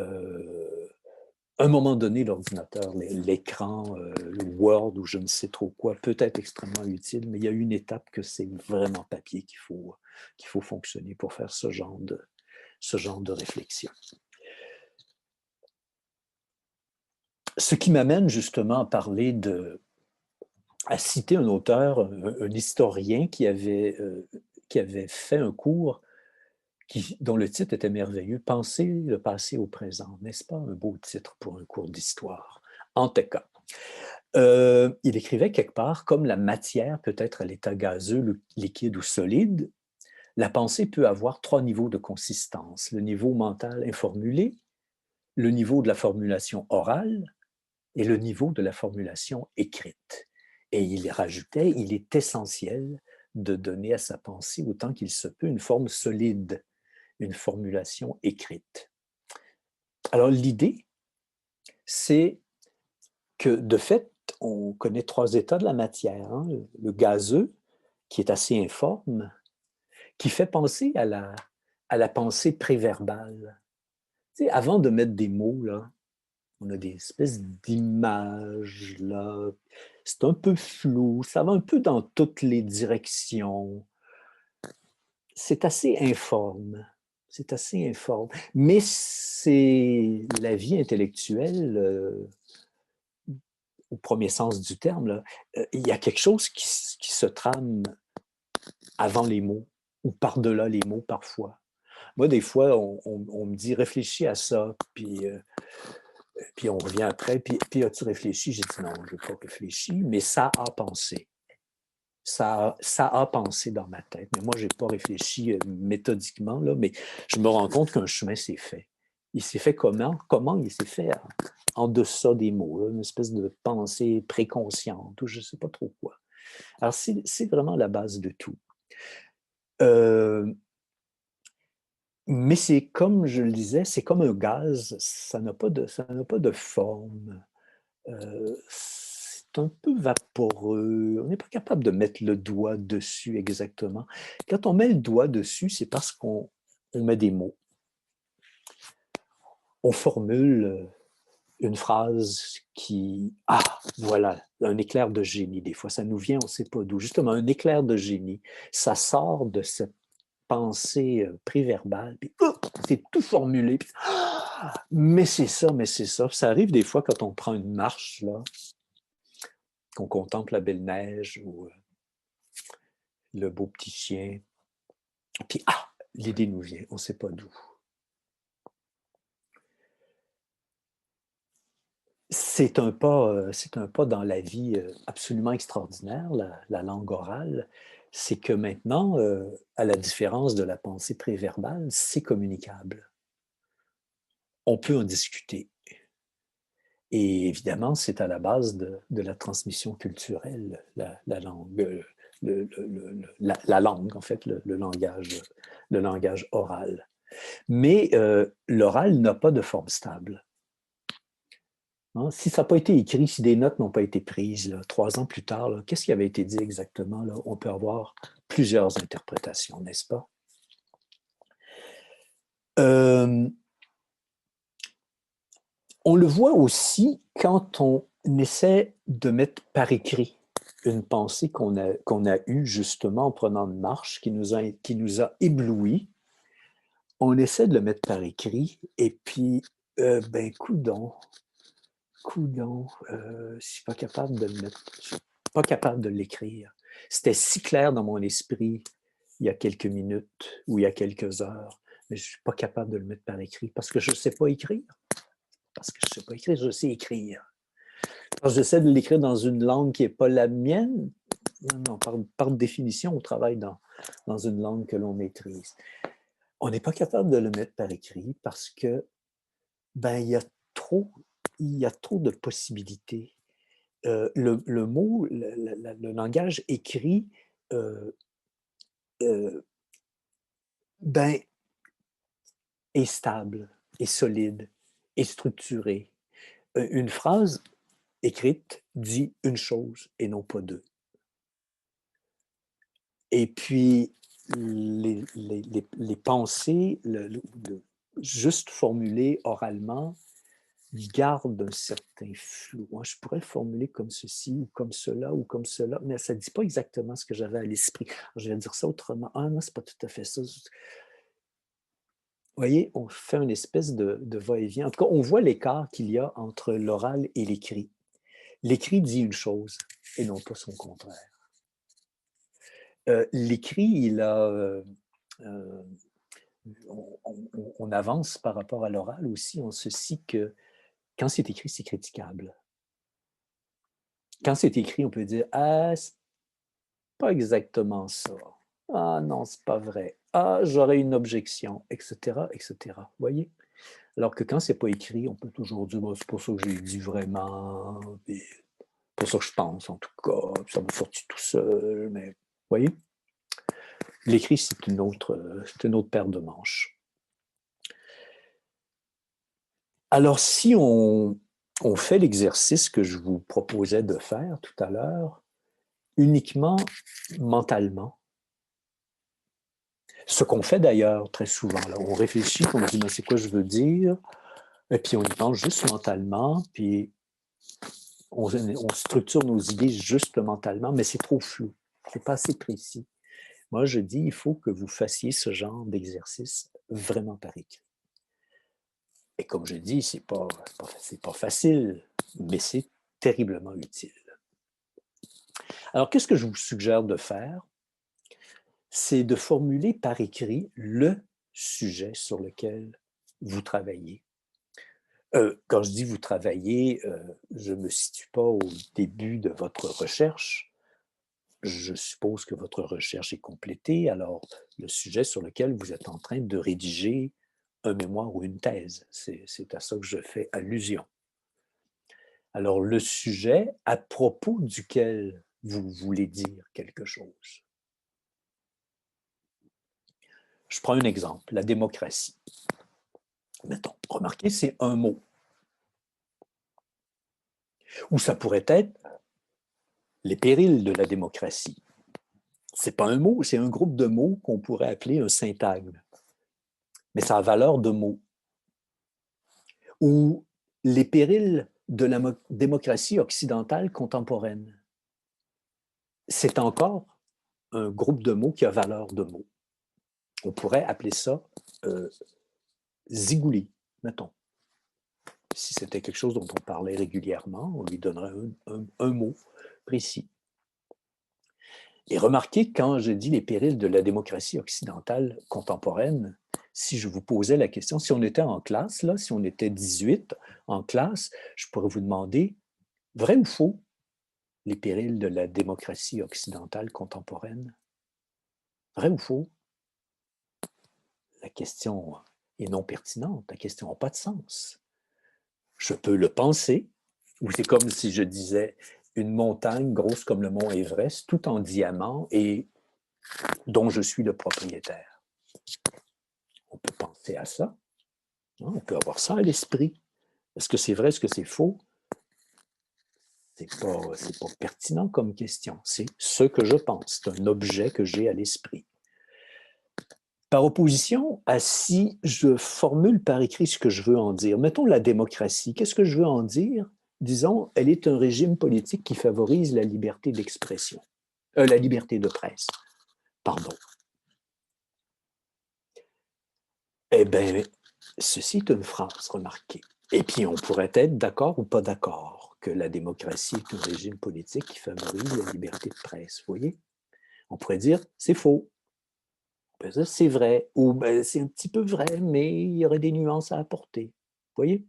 un moment donné, l'ordinateur, l'écran, le Word ou je ne sais trop quoi, peut être extrêmement utile, mais il y a une étape que c'est vraiment papier qu'il faut fonctionner pour faire ce genre de réflexion. Ce qui m'amène justement à parler à citer un auteur, un historien qui avait fait un cours dont le titre était merveilleux, Penser le passé au présent. N'est-ce pas un beau titre pour un cours d'histoire? En tout cas, il écrivait quelque part, comme la matière peut être à l'état gazeux, liquide ou solide, la pensée peut avoir 3 niveaux de consistance. Le niveau mental informulé, le niveau de la formulation orale et le niveau de la formulation écrite. Et il rajoutait, il est essentiel de donner à sa pensée, autant qu'il se peut, une forme solide, une formulation écrite. Alors l'idée, c'est que de fait, on connaît 3 états de la matière. Hein? Le gazeux, qui est assez informe, qui fait penser à la pensée préverbale. Tu sais, avant de mettre des mots, là, on a des espèces d'images, là. C'est un peu flou, ça va un peu dans toutes les directions. C'est assez informe. C'est assez informe. Mais c'est la vie intellectuelle, au premier sens du terme, là, il y a quelque chose qui se trame avant les mots ou par-delà les mots parfois. Moi, des fois, on me dit réfléchis à ça, puis on revient après, puis as-tu réfléchi? J'ai dit non, je n'ai pas réfléchi, mais ça a pensé. Ça a pensé dans ma tête. Mais moi, je n'ai pas réfléchi méthodiquement, là, mais je me rends compte qu'un chemin s'est fait. Il s'est fait comment? Comment il s'est fait en deçà des mots, là, une espèce de pensée préconsciente ou je ne sais pas trop quoi. Alors, c'est vraiment la base de tout. Mais c'est comme je le disais, c'est comme un gaz, ça n'a pas de forme. C'est un peu vaporeux. On n'est pas capable de mettre le doigt dessus exactement. Quand on met le doigt dessus, c'est parce qu'on met des mots. On formule une phrase qui... Ah, voilà, un éclair de génie. Des fois, ça nous vient, on ne sait pas d'où. Justement, un éclair de génie, ça sort de cette pensée préverbale, puis c'est tout formulé. Puis, mais c'est ça, mais c'est ça. Ça arrive des fois quand on prend une marche, là, qu'on contemple la belle neige ou le beau petit chien. Puis, l'idée nous vient, on ne sait pas d'où. C'est un pas dans la vie absolument extraordinaire, la langue orale. C'est que maintenant, à la différence de la pensée préverbale, c'est communicable. On peut en discuter. Et évidemment, c'est à la base de la transmission culturelle, la langue, la langue, en fait, le langage oral. Mais l'oral n'a pas de forme stable. Hein? Si ça n'a pas été écrit, si des notes n'ont pas été prises, là, 3 ans plus tard, qu'est-ce qui avait été dit exactement? Là? On peut avoir plusieurs interprétations, n'est-ce pas? On le voit aussi quand on essaie de mettre par écrit une pensée qu'on a eue justement en prenant une marche, qui nous a éblouis. On essaie de le mettre par écrit et puis, coudonc, je suis pas capable de le mettre, je suis pas capable de l'écrire. C'était si clair dans mon esprit il y a quelques minutes ou il y a quelques heures, mais je suis pas capable de le mettre par écrit parce que je sais pas écrire. parce que je ne sais pas écrire, je sais écrire. Quand j'essaie de l'écrire dans une langue qui n'est pas la mienne, non, par définition, on travaille dans une langue que l'on maîtrise. On n'est pas capable de le mettre par écrit parce que ben, il y a trop de possibilités. Le mot, le langage écrit, euh, ben, est stable, est solide, est structuré. Une phrase écrite dit une chose et non pas deux. Et puis, les pensées, juste formulées oralement, gardent un certain flou. Moi, je pourrais le formuler comme ceci, ou comme cela, ou comme cela, mais ça ne dit pas exactement ce que j'avais à l'esprit. Je vais dire ça autrement. Ah non, c'est pas tout à fait ça. Vous voyez, on fait une espèce de va-et-vient. En tout cas, on voit l'écart qu'il y a entre l'oral et l'écrit. L'écrit dit une chose et non pas son contraire. L'écrit, il a... on avance par rapport à l'oral aussi en ceci que quand c'est écrit, c'est critiquable. Quand c'est écrit, on peut dire « Ah, c'est pas exactement ça. Ah non, c'est pas vrai. Ah, j'aurais une objection, etc., etc. » Vous voyez? Alors que quand c'est pas écrit, on peut toujours dire bon, « C'est pas ça que j'ai dit vraiment. » C'est pas ça que je pense, en tout cas. Ça m'a sorti tout seul, mais... Vous voyez? L'écrit, c'est une autre paire de manches. Alors, si on fait l'exercice que je vous proposais de faire tout à l'heure, uniquement mentalement, ce qu'on fait d'ailleurs très souvent, là, on réfléchit, on dit, mais c'est quoi je veux dire, et puis on y pense juste mentalement, puis on structure nos idées juste mentalement, mais c'est trop flou, c'est pas assez précis. Moi, je dis, il faut que vous fassiez ce genre d'exercice vraiment par écrit. Et comme je dis, c'est pas facile, mais c'est terriblement utile. Alors, qu'est-ce que je vous suggère de faire? C'est de formuler par écrit le sujet sur lequel vous travaillez. Quand je dis vous travaillez, je ne me situe pas au début de votre recherche. Je suppose que votre recherche est complétée. Alors, le sujet sur lequel vous êtes en train de rédiger un mémoire ou une thèse, c'est à ça que je fais allusion. Alors, le sujet à propos duquel vous voulez dire quelque chose. Je prends un exemple, la démocratie. Mettons, remarquez, c'est un mot. Ou ça pourrait être les périls de la démocratie. Ce n'est pas un mot, c'est un groupe de mots qu'on pourrait appeler un syntagme. Mais ça a valeur de mots. Ou les périls de la démocratie occidentale contemporaine. C'est encore un groupe de mots qui a valeur de mots. On pourrait appeler ça zigouli, mettons. Si c'était quelque chose dont on parlait régulièrement, on lui donnerait un mot précis. Et remarquez, quand je dis les périls de la démocratie occidentale contemporaine, si je vous posais la question, si on était en classe, là, si on était 18 en classe, je pourrais vous demander, vrai ou faux, les périls de la démocratie occidentale contemporaine? Vrai ou faux? La question est non pertinente, la question n'a pas de sens. Je peux le penser, ou c'est comme si je disais une montagne grosse comme le mont Everest, tout en diamant et dont je suis le propriétaire. On peut penser à ça. On peut avoir ça à l'esprit. Est-ce que c'est vrai, est-ce que c'est faux? C'est pas pertinent comme question. C'est ce que je pense. C'est un objet que j'ai à l'esprit. Par opposition à si je formule par écrit ce que je veux en dire. Mettons la démocratie. Qu'est-ce que je veux en dire? Disons, elle est un régime politique qui favorise la liberté d'expression. La liberté de presse. Pardon. Eh bien, ceci est une phrase, remarquée. Et puis, on pourrait être d'accord ou pas d'accord que la démocratie est un régime politique qui favorise la liberté de presse. Vous voyez? On pourrait dire, c'est faux. On pourrait dire, c'est vrai. Ou ben, c'est un petit peu vrai, mais il y aurait des nuances à apporter. Vous voyez?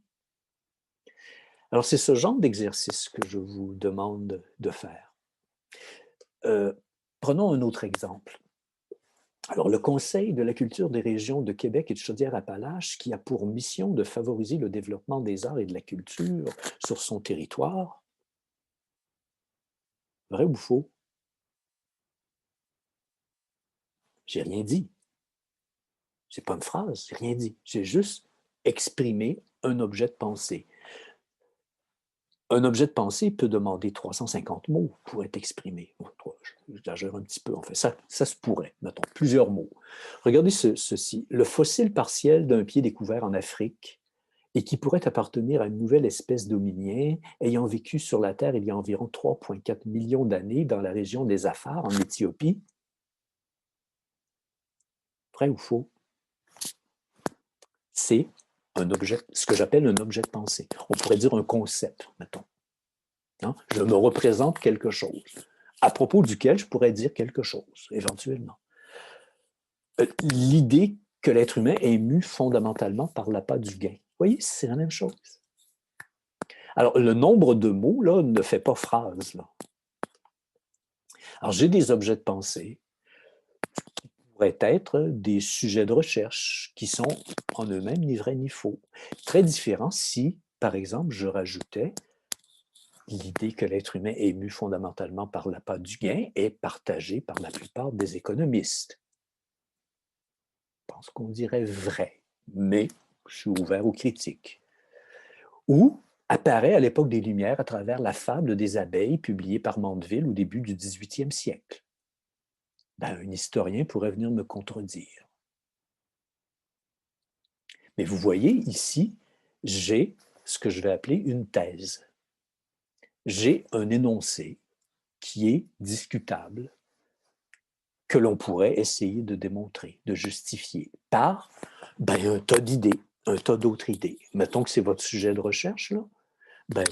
Alors, c'est ce genre d'exercice que je vous demande de faire. Prenons un autre exemple. Alors, le Conseil de la culture des régions de Québec et de Chaudière-Appalaches, qui a pour mission de favoriser le développement des arts et de la culture sur son territoire, vrai ou faux? J'ai rien dit. C'est pas une phrase, j'ai rien dit. J'ai juste exprimé un objet de pensée. Un objet de pensée peut demander 350 mots pour être exprimé. J'exagère un petit peu, en fait. Ça se pourrait, mettons, plusieurs mots. Regardez ceci. Le fossile partiel d'un pied découvert en Afrique et qui pourrait appartenir à une nouvelle espèce d'hominien ayant vécu sur la Terre il y a environ 3,4 millions d'années dans la région des Afars, en Éthiopie. Vrai ou faux? C'est un objet, ce que j'appelle un objet de pensée. On pourrait dire un concept, mettons. Hein? Je me représente quelque chose, à propos duquel je pourrais dire quelque chose, éventuellement. L'idée que l'être humain est mu fondamentalement par l'appât du gain. Vous voyez, c'est la même chose. Alors, le nombre de mots, là, ne fait pas phrase, là. Alors, j'ai des objets de pensée qui pourraient être des sujets de recherche qui sont en eux-mêmes ni vrais ni faux. Très différent si, par exemple, je rajoutais l'idée que l'être humain est mu fondamentalement par l'appât du gain est partagée par la plupart des économistes. Je pense qu'on dirait vrai, mais je suis ouvert aux critiques. Ou apparaît à l'époque des Lumières à travers la fable des abeilles publiée par Mandeville au début du 18e siècle. Ben, un historien pourrait venir me contredire. Mais vous voyez, ici, j'ai ce que je vais appeler une thèse. J'ai un énoncé qui est discutable, que l'on pourrait essayer de démontrer, de justifier par un tas d'idées, un tas d'autres idées. Mettons que c'est votre sujet de recherche, là,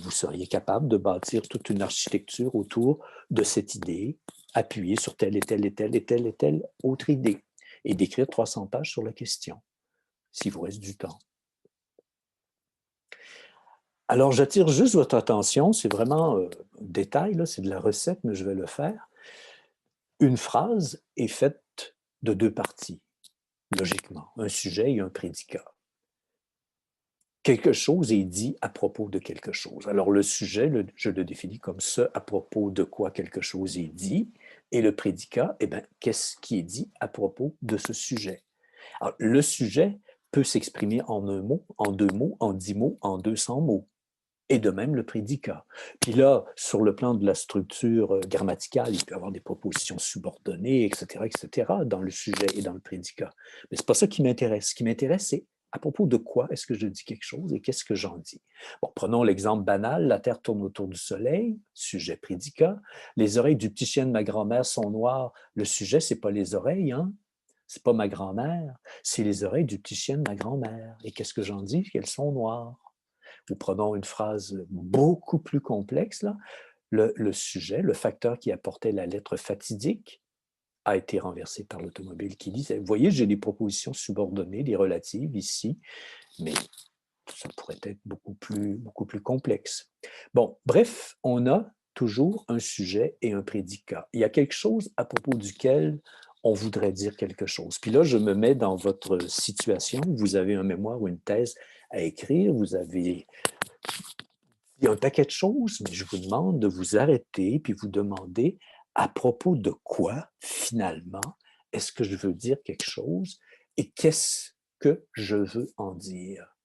vous seriez capable de bâtir toute une architecture autour de cette idée, appuyée sur telle et telle et telle et telle et telle autre idée, et d'écrire 300 pages sur la question, s'il vous reste du temps. Alors, j'attire juste votre attention, c'est vraiment un détail, c'est de la recette, mais je vais le faire. Une phrase est faite de deux parties, logiquement, un sujet et un prédicat. Quelque chose est dit à propos de quelque chose. Alors, le sujet, je le définis comme ce à propos de quoi quelque chose est dit, et le prédicat, qu'est-ce qui est dit à propos de ce sujet? Alors, le sujet peut s'exprimer en un mot, en deux mots, en 10 mots, en 200 mots. Et de même le prédicat. Puis là, sur le plan de la structure grammaticale, il peut y avoir des propositions subordonnées, etc., dans le sujet et dans le prédicat. Mais ce n'est pas ça qui m'intéresse. Ce qui m'intéresse, c'est à propos de quoi est-ce que je dis quelque chose et qu'est-ce que j'en dis. Bon, prenons l'exemple banal, la Terre tourne autour du Soleil, sujet prédicat. Les oreilles du petit chien de ma grand-mère sont noires. Le sujet, ce n'est pas les oreilles, hein? C'est pas ma grand-mère, c'est les oreilles du petit chien de ma grand-mère. Et qu'est-ce que j'en dis? Qu'elles sont noires. Ou prenons une phrase beaucoup plus complexe, là. Le sujet, le facteur qui apportait la lettre fatidique, a été renversé par l'automobile qui disait, vous voyez, j'ai des propositions subordonnées, des relatives ici, mais ça pourrait être beaucoup plus complexe. Bon, bref, on a toujours un sujet et un prédicat. Il y a quelque chose à propos duquel on voudrait dire quelque chose. Puis là, je me mets dans votre situation. Vous avez un mémoire ou une thèse à écrire, il y a un paquet de choses, mais je vous demande de vous arrêter puis vous demander à propos de quoi, finalement, est-ce que je veux dire quelque chose et qu'est-ce que je veux en dire.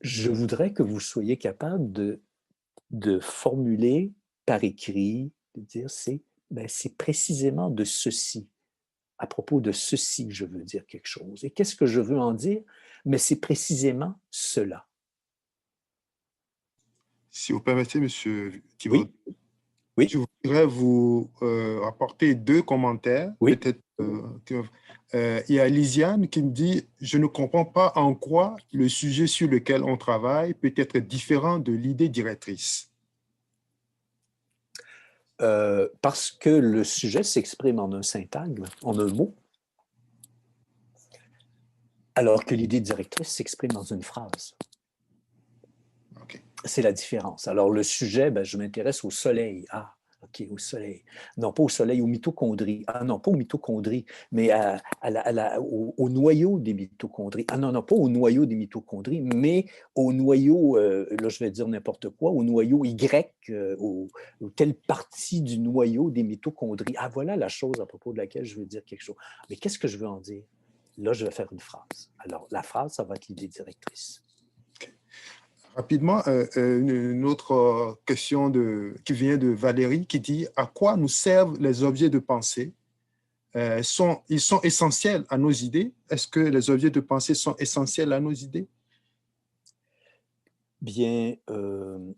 Je voudrais que vous soyez capable de formuler par écrit, de dire c'est précisément de ceci, à propos de ceci que je veux dire quelque chose. Et qu'est-ce que je veux en dire? Mais c'est précisément cela. Si vous permettez, Monsieur Thibault, Oui, oui, je voudrais vous apporter deux commentaires. oui. Peut-être il y a Lisiane qui me dit, je ne comprends pas en quoi le sujet sur lequel on travaille peut être différent de l'idée directrice. Parce que le sujet s'exprime en un syntagme, en un mot, alors que l'idée directrice s'exprime dans une phrase. OK. c'est la différence. Alors, le sujet, ben, je m'intéresse au soleil. Ah, OK, au soleil. Non, pas au soleil, aux mitochondries. Ah non, pas aux mitochondries, mais au noyau des mitochondries. Ah non, non, pas au noyau des mitochondries, mais au noyau, là, je vais dire n'importe quoi, au noyau Y, telle partie du noyau des mitochondries. Ah, voilà la chose à propos de laquelle je veux dire quelque chose. Mais qu'est-ce que je veux en dire? Là, je vais faire une phrase. Alors, la phrase, ça va être l'idée directrice. Rapidement, une autre question qui vient de Valérie qui dit à quoi nous servent les objets de pensée? Ils sont essentiels à nos idées? Est-ce que les objets de pensée sont essentiels à nos idées? Bien, le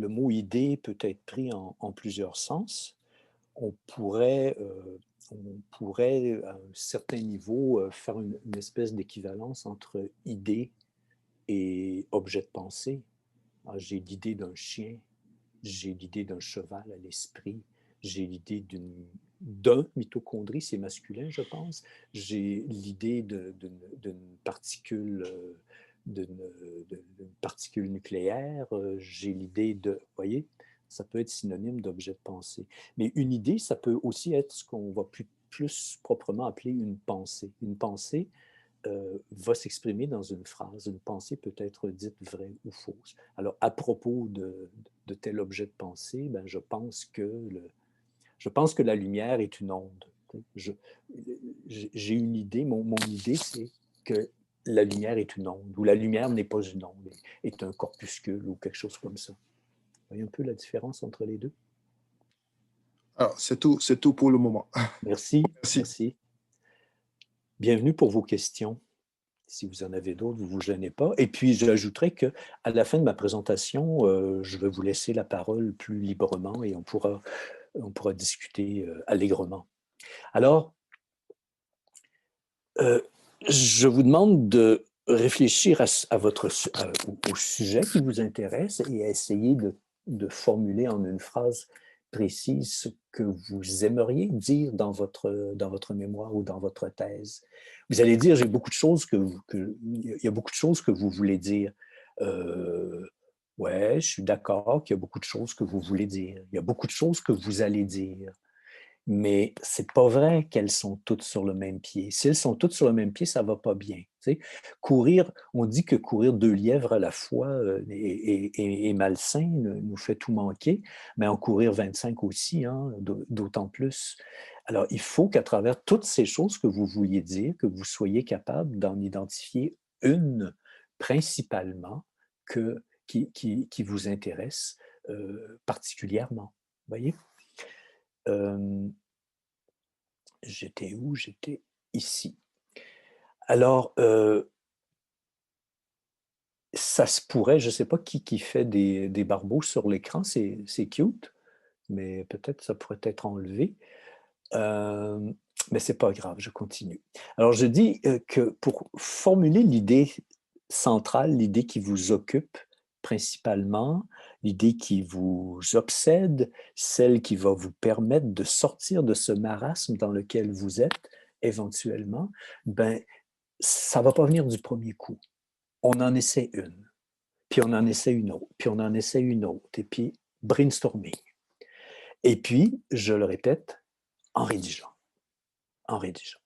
mot idée peut être pris en plusieurs sens. On pourrait, euh, on pourrait, à un certain niveau, faire une espèce d'équivalence entre idée et objet de pensée. Ah, j'ai l'idée d'un chien, j'ai l'idée d'un cheval à l'esprit, j'ai l'idée d'un mitochondrie, c'est masculin, je pense. J'ai l'idée d'une particule, d'une particule nucléaire. J'ai l'idée de, vous voyez, ça peut être synonyme d'objet de pensée. Mais une idée, ça peut aussi être ce qu'on va plus proprement appeler une pensée. Une pensée, va s'exprimer dans une phrase. Une pensée peut être dite vraie ou fausse. Alors, à propos de tel objet de pensée, ben, je pense que la lumière est une onde. J'ai une idée, mon idée, c'est que la lumière est une onde, ou la lumière n'est pas une onde, est un corpuscule ou quelque chose comme ça. Vous voyez un peu la différence entre les deux? Alors, c'est tout pour le moment. Merci, Merci. merci. Bienvenue pour vos questions. Si vous en avez d'autres, vous ne vous gênez pas. Et puis, j'ajouterai qu'à la fin de ma présentation, je vais vous laisser la parole plus librement et on pourra discuter allègrement. Alors, euh, je vous demande de réfléchir au sujet qui vous intéresse et à essayer de formuler en une phrase précise ce que vous aimeriez dire dans votre mémoire ou dans votre thèse. Vous allez dire, j'ai beaucoup de choses il y a beaucoup de choses que vous voulez dire. Euh, ouais, je suis d'accord qu'il y a beaucoup de choses que vous voulez dire. Il y a beaucoup de choses que vous allez dire. Mais c'est pas vrai qu'elles sont toutes sur le même pied. Si elles sont toutes sur le même pied, ça va pas bien. Tu sais. Courir, on dit que courir 2 lièvres à la fois est malsain, nous fait tout manquer, mais en courir 25 aussi, hein, d'autant plus. Alors, il faut qu'à travers toutes ces choses que vous vouliez dire, que vous soyez capable d'en identifier une principalement qui vous intéresse particulièrement. Vous voyez? Euh, J'étais où? J'étais ici. Alors, ça se pourrait, je ne sais pas qui fait des barbeaux sur l'écran, c'est cute, mais peut-être ça pourrait être enlevé. Euh, mais c'est pas grave, je continue. Alors, je dis que pour formuler l'idée centrale, l'idée qui vous occupe principalement, l'idée qui vous obsède, celle qui va vous permettre de sortir de ce marasme dans lequel vous êtes éventuellement, ben, ça ne va pas venir du premier coup. On en essaie une, puis on en essaie une autre, puis on en essaie une autre, et puis brainstorming. Et puis, je le répète, en rédigeant, en rédigeant.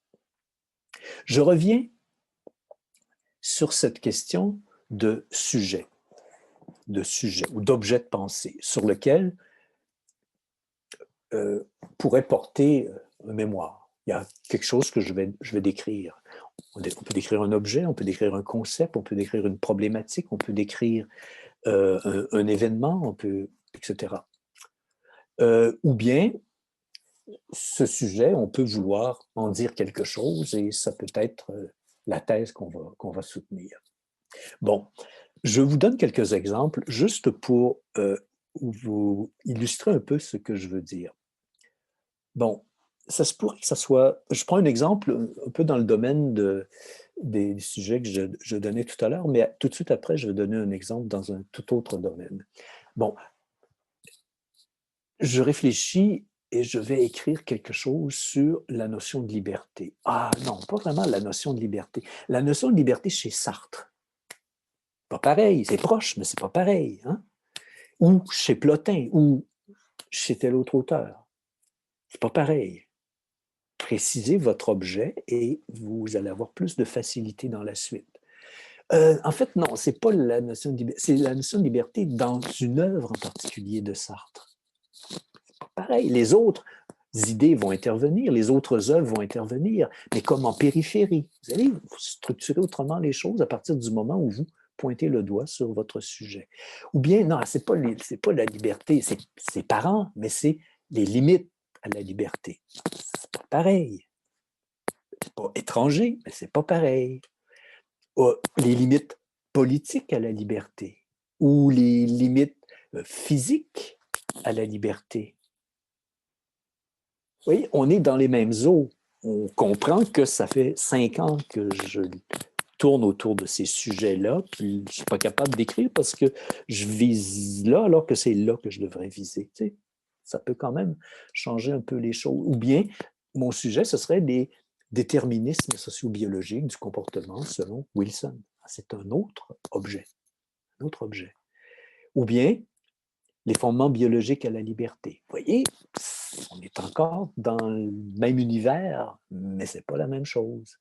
Je reviens sur cette question de sujet ou d'objet de pensée sur lequel pourrait porter une mémoire. Il y a quelque chose que je vais décrire. On peut décrire un objet, on peut décrire un concept, on peut décrire une problématique, on peut décrire un événement, etc. Ou bien, ce sujet, on peut vouloir en dire quelque chose et ça peut être la thèse qu'on va soutenir. Bon, je vous donne quelques exemples juste pour vous illustrer un peu ce que je veux dire. Bon, ça se pourrait que ça soit. Je prends un exemple un peu dans le domaine des sujets que je donnais tout à l'heure, mais tout de suite après, je vais donner un exemple dans un tout autre domaine. Bon, je réfléchis et je vais écrire quelque chose sur la notion de liberté. Ah non, pas vraiment la notion de liberté. La notion de liberté chez Sartre. Pas pareil, c'est proche, mais c'est pas pareil. Hein? ou chez Plotin, ou chez tel autre auteur. C'est pas pareil. Précisez votre objet et vous allez avoir plus de facilité dans la suite. En fait, non, c'est pas la notion de liberté, c'est la notion de liberté dans une œuvre en particulier de Sartre. C'est pas pareil. Les autres idées vont intervenir, les autres œuvres vont intervenir, mais comme en périphérie. Vous allez structurer autrement les choses à partir du moment où vous pointez le doigt sur votre sujet. Ou bien, non, c'est pas la liberté, c'est parent, mais c'est les limites à la liberté. C'est pas pareil. C'est pas étranger, mais c'est pas pareil. Les limites politiques à la liberté ou les limites physiques à la liberté. Vous voyez, on est dans les mêmes eaux. On comprend que ça fait 5 ans que je tourne autour de ces sujets-là, puis je ne suis pas capable d'écrire parce que je vise là alors que c'est là que je devrais viser. Tu sais, ça peut quand même changer un peu les choses. Ou bien, mon sujet, ce serait les déterminismes sociobiologiques du comportement selon Wilson. C'est un autre objet. Un autre objet. Ou bien, les fondements biologiques à la liberté. Vous voyez, on est encore dans le même univers, mais ce n'est pas la même chose.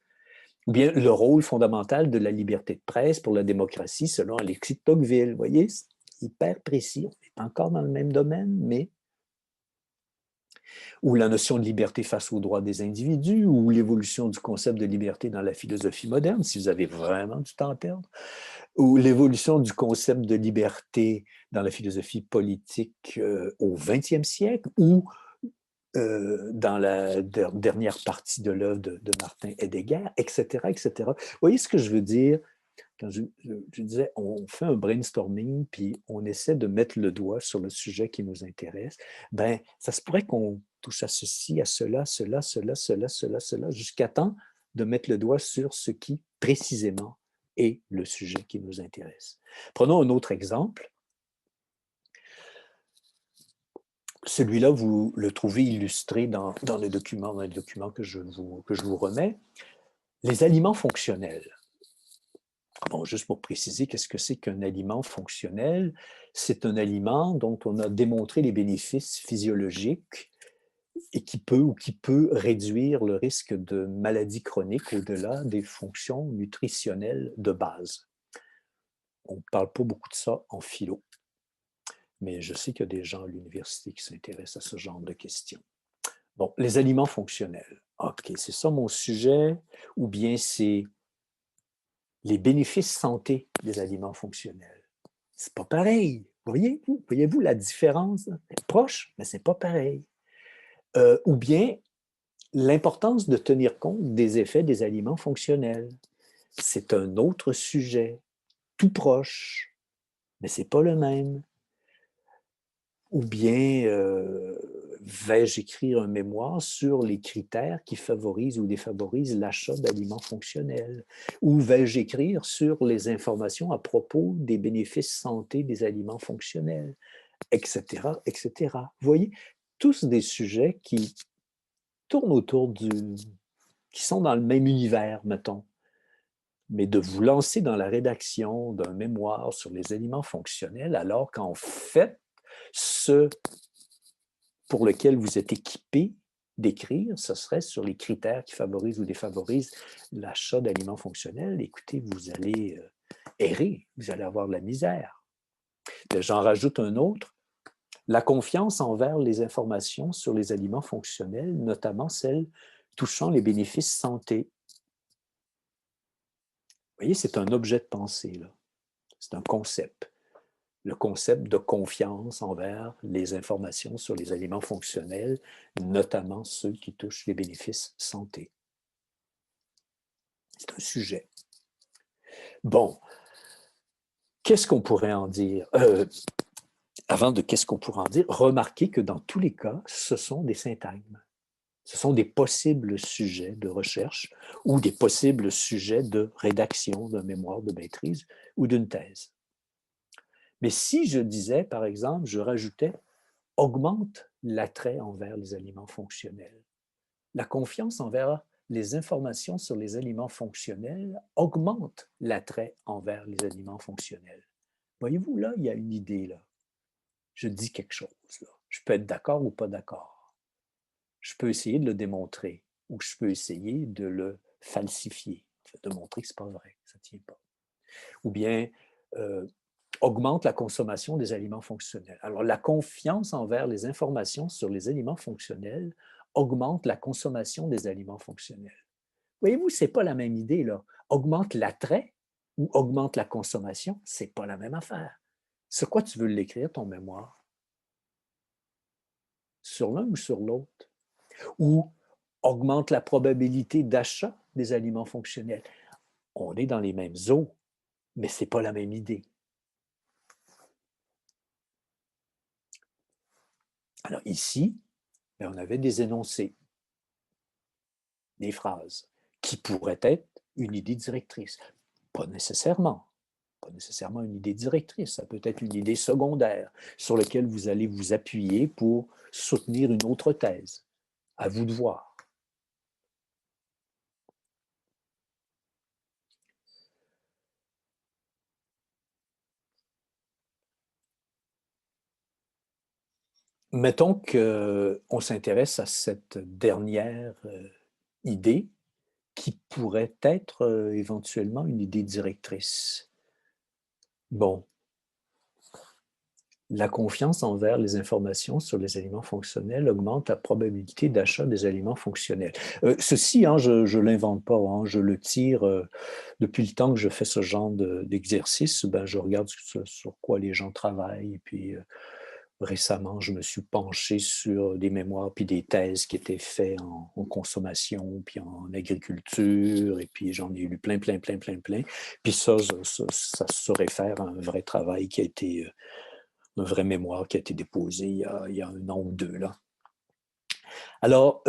Ou bien le rôle fondamental de la liberté de presse pour la démocratie selon Alexis de Tocqueville. Vous voyez, c'est hyper précis. On est encore dans le même domaine, mais ou la notion de liberté face aux droits des individus, ou l'évolution du concept de liberté dans la philosophie moderne, si vous avez vraiment du temps à perdre, ou l'évolution du concept de liberté dans la philosophie politique au XXe siècle, ou dans la dernière partie de l'œuvre de Martin Heidegger, etc., etc. Vous voyez ce que je veux dire? Quand je disais, on fait un brainstorming, puis on essaie de mettre le doigt sur le sujet qui nous intéresse, ben, ça se pourrait qu'on touche à ceci, à cela, cela, cela, cela, cela, cela, jusqu'à temps de mettre le doigt sur ce qui, précisément, est le sujet qui nous intéresse. Prenons un autre exemple. Celui-là, vous le trouvez illustré dans le document que je vous remets. Les aliments fonctionnels. Bon, juste pour préciser, qu'est-ce que c'est qu'un aliment fonctionnel? C'est un aliment dont on a démontré les bénéfices physiologiques et qui peut réduire le risque de maladies chroniques au-delà des fonctions nutritionnelles de base. On ne parle pas beaucoup de ça en philo, mais je sais qu'il y a des gens à l'université qui s'intéressent à ce genre de questions. Bon, les aliments fonctionnels. OK, c'est ça mon sujet, ou bien c'est les bénéfices santé des aliments fonctionnels. C'est pas pareil. Voyez-vous la différence? C'est proche, mais c'est pas pareil. Ou bien l'importance de tenir compte des effets des aliments fonctionnels. C'est un autre sujet, tout proche, mais c'est pas le même. Ou bien vais-je écrire un mémoire sur les critères qui favorisent ou défavorisent l'achat d'aliments fonctionnels? Ou vais-je écrire sur les informations à propos des bénéfices santé des aliments fonctionnels? Etc., etc. Vous voyez, tous des sujets qui tournent autour qui sont dans le même univers, mettons. Mais de vous lancer dans la rédaction d'un mémoire sur les aliments fonctionnels, alors qu'en fait, ce pour lequel vous êtes équipé d'écrire, ce serait sur les critères qui favorisent ou défavorisent l'achat d'aliments fonctionnels. Écoutez, vous allez errer, vous allez avoir de la misère. J'en rajoute un autre. La confiance envers les informations sur les aliments fonctionnels, notamment celles touchant les bénéfices santé. Vous voyez, c'est un objet de pensée, là. C'est un concept. Le concept de confiance envers les informations sur les aliments fonctionnels, notamment ceux qui touchent les bénéfices santé. C'est un sujet. Bon, qu'est-ce qu'on pourrait en dire? Avant de qu'est-ce qu'on pourrait en dire, remarquez que dans tous les cas, ce sont des syntagmes. Ce sont des possibles sujets de recherche ou des possibles sujets de rédaction d'un mémoire de maîtrise ou d'une thèse. Mais si je disais, par exemple, je rajoutais augmente l'attrait envers les aliments fonctionnels. La confiance envers les informations sur les aliments fonctionnels augmente l'attrait envers les aliments fonctionnels. Voyez-vous, là, il y a une idée, là. je dis quelque chose. Là. Je peux être d'accord ou pas d'accord. Je peux essayer de le démontrer ou je peux essayer de le falsifier, de montrer que ce n'est pas vrai, que ça ne tient pas. Ou bien augmente la consommation des aliments fonctionnels. Alors, la confiance envers les informations sur les aliments fonctionnels augmente la consommation des aliments fonctionnels. Voyez-vous, ce n'est pas la même idée, là. Augmente l'attrait ou augmente la consommation, ce n'est pas la même affaire. Sur quoi tu veux l'écrire, ton mémoire? Sur l'un ou sur l'autre? Ou augmente la probabilité d'achat des aliments fonctionnels? On est dans les mêmes eaux, mais ce n'est pas la même idée. Alors ici, on avait des énoncés, des phrases, qui pourraient être une idée directrice. Pas nécessairement. Pas nécessairement une idée directrice. Ça peut être une idée secondaire sur laquelle vous allez vous appuyer pour soutenir une autre thèse. À vous de voir. Mettons qu'on s'intéresse à cette dernière idée qui pourrait être éventuellement une idée directrice. Bon, la confiance envers les informations sur les aliments fonctionnels augmente la probabilité d'achat des aliments fonctionnels. Ceci, hein, je ne l'invente pas, hein, je le tire depuis le temps que je fais ce genre d'exercice, ben, je regarde sur quoi les gens travaillent, et puis récemment, je me suis penché sur des mémoires puis des thèses qui étaient faites en consommation, puis en agriculture, et puis j'en ai lu plein. Puis ça se réfère à un vrai travail qui a été, un vrai mémoire qui a été déposé il y a 1 an ou 2. Là. Alors,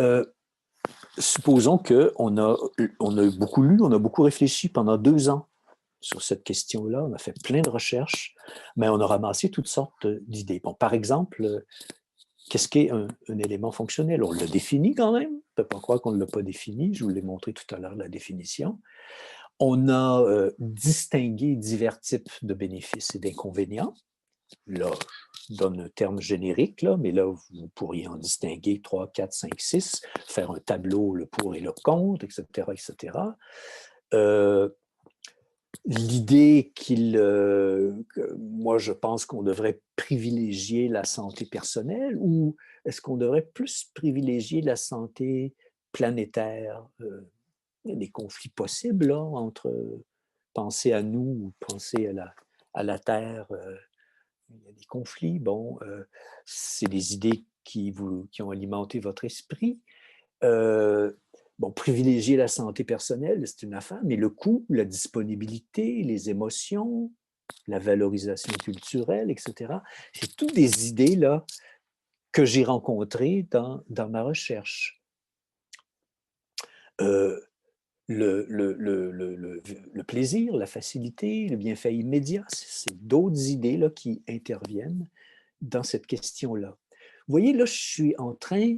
supposons qu'on on a beaucoup lu, on a beaucoup réfléchi pendant 2 ans sur cette question-là. On a fait plein de recherches, mais on a ramassé toutes sortes d'idées. Bon, par exemple, qu'est-ce qu'est un élément fonctionnel? On l'a défini quand même. On ne peut pas croire qu'on ne l'a pas défini. Je vous l'ai montré tout à l'heure, la définition. On a distingué divers types de bénéfices et d'inconvénients. Là, je donne un terme générique, là, mais là, vous pourriez en distinguer 3, 4, 5, 6, faire un tableau, le pour et le contre, etc., etc. L'idée moi, je pense qu'on devrait privilégier la santé personnelle ou est-ce qu'on devrait plus privilégier la santé planétaire? Il y a des conflits possibles là, entre penser à nous ou penser à la Terre. Il y a des conflits. Bon, c'est des idées qui ont alimenté votre esprit. Bon, privilégier la santé personnelle, c'est une affaire, mais le coût, la disponibilité, les émotions, la valorisation culturelle, etc., c'est toutes des idées là, que j'ai rencontrées dans ma recherche. Le plaisir, la facilité, le bienfait immédiat, c'est d'autres idées là, qui interviennent dans cette question-là. Vous voyez, là, je suis en train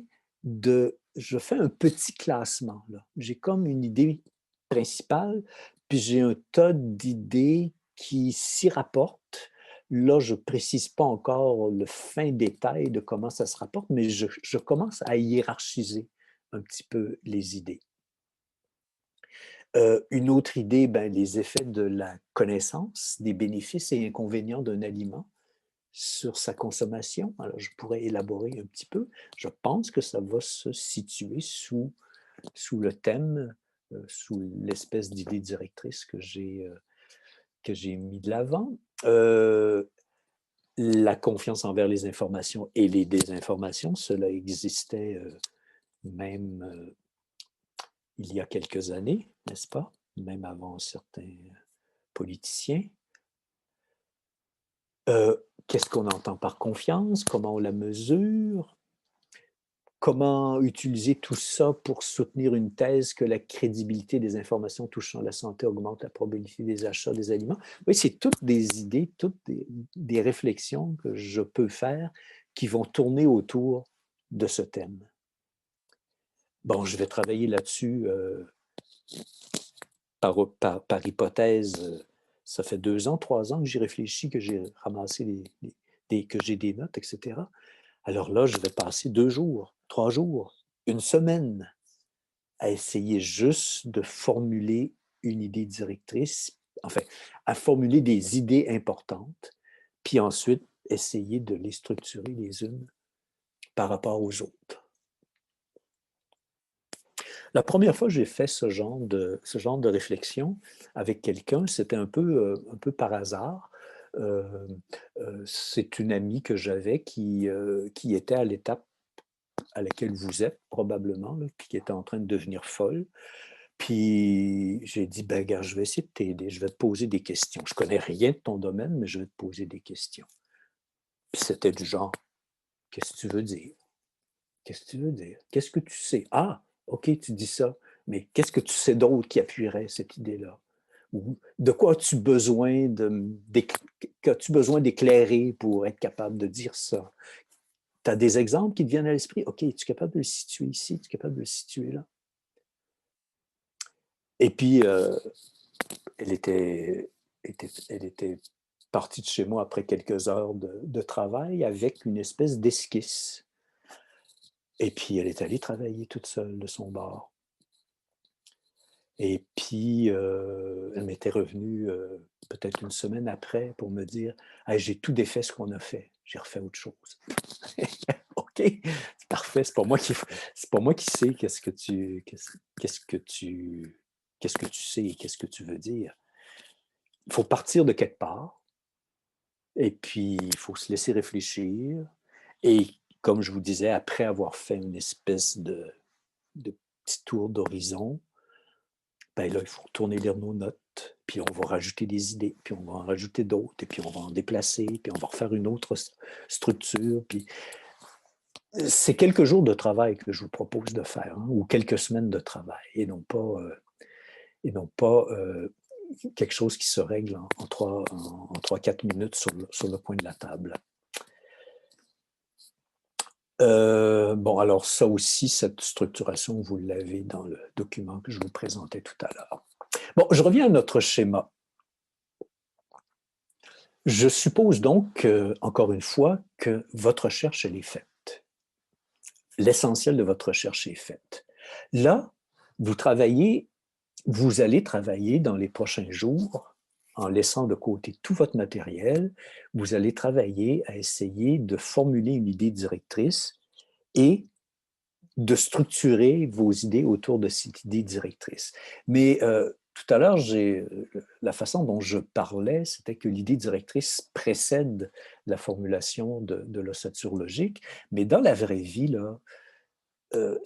je fais un petit classement. J'ai comme une idée principale, puis j'ai un tas d'idées qui s'y rapportent. Là, je ne précise pas encore le fin détail de comment ça se rapporte, mais je commence à hiérarchiser un petit peu les idées. Une autre idée, ben, les effets de la connaissance, des bénéfices et inconvénients d'un aliment sur sa consommation. Alors, je pourrais élaborer un petit peu. Je pense que ça va se situer sous le thème, sous l'espèce d'idée directrice que j'ai mis de l'avant. La confiance envers les informations et les désinformations, cela existait même il y a quelques années, n'est-ce pas? Même avant certains politiciens. Qu'est-ce qu'on entend par confiance? Comment on la mesure? Comment utiliser tout ça pour soutenir une thèse que la crédibilité des informations touchant la santé augmente la probabilité des achats des aliments? Oui, c'est toutes des idées, toutes des réflexions que je peux faire qui vont tourner autour de ce thème. Bon, je vais travailler là-dessus par hypothèse. Ça fait 2 ans, 3 ans que j'y réfléchis, que j'ai ramassé que j'ai des notes, etc., alors là, je vais passer 2 jours, 3 jours, une semaine à essayer juste de formuler une idée directrice, enfin, à formuler des idées importantes, puis ensuite essayer de les structurer les unes par rapport aux autres. La première fois que j'ai fait ce genre de réflexion avec quelqu'un, c'était un peu par hasard. Euh, c'est une amie que j'avais qui était à l'étape à laquelle vous êtes probablement, là, puis qui était en train de devenir folle. Puis j'ai dit, ben, gars, je vais essayer de t'aider, je vais te poser des questions. Je connais rien de ton domaine, mais je vais te poser des questions. Puis c'était du genre, qu'est-ce que tu veux dire? Qu'est-ce que tu veux dire? Qu'est-ce que tu sais? Ah, OK, tu dis ça, mais qu'est-ce que tu sais d'autre qui appuierait cette idée-là? Ou de quoi as-tu besoin qu'as-tu besoin d'éclairer pour être capable de dire ça? Tu as des exemples qui te viennent à l'esprit? OK, es-tu capable de le situer ici? Es-tu capable de le situer là? Et puis, elle était, elle était partie de chez moi après quelques heures de travail avec une espèce d'esquisse. Et puis, elle est allée travailler toute seule de son bord. Et puis, elle m'était revenue peut-être une semaine après pour me dire, hey, j'ai tout défait ce qu'on a fait, j'ai refait autre chose. OK, c'est parfait, c'est pas moi qui sais qu'est-ce que tu sais et qu'est-ce que tu veux dire. Il faut partir de quelque part, et puis il faut se laisser réfléchir. Et comme je vous disais, après avoir fait une espèce de petit tour d'horizon, ben là, il faut retourner lire nos notes, puis on va rajouter des idées, puis on va en rajouter d'autres, et puis on va en déplacer, puis on va refaire une autre structure. Puis c'est quelques jours de travail que je vous propose de faire, hein, ou quelques semaines de travail, et non pas quelque chose qui se règle en 3-4 minutes sur le coin de la table. Bon, alors ça aussi, cette structuration, vous l'avez dans le document que je vous présentais tout à l'heure. Bon, je reviens à notre schéma. Je suppose donc, encore une fois, que votre recherche, elle est faite. L'essentiel de votre recherche est faite. Là, vous allez travailler dans les prochains jours, en laissant de côté tout votre matériel, vous allez travailler à essayer de formuler une idée directrice et de structurer vos idées autour de cette idée directrice. Mais tout à l'heure, la façon dont je parlais, c'était que l'idée directrice précède la formulation de l'ossature logique, mais dans la vraie vie, là,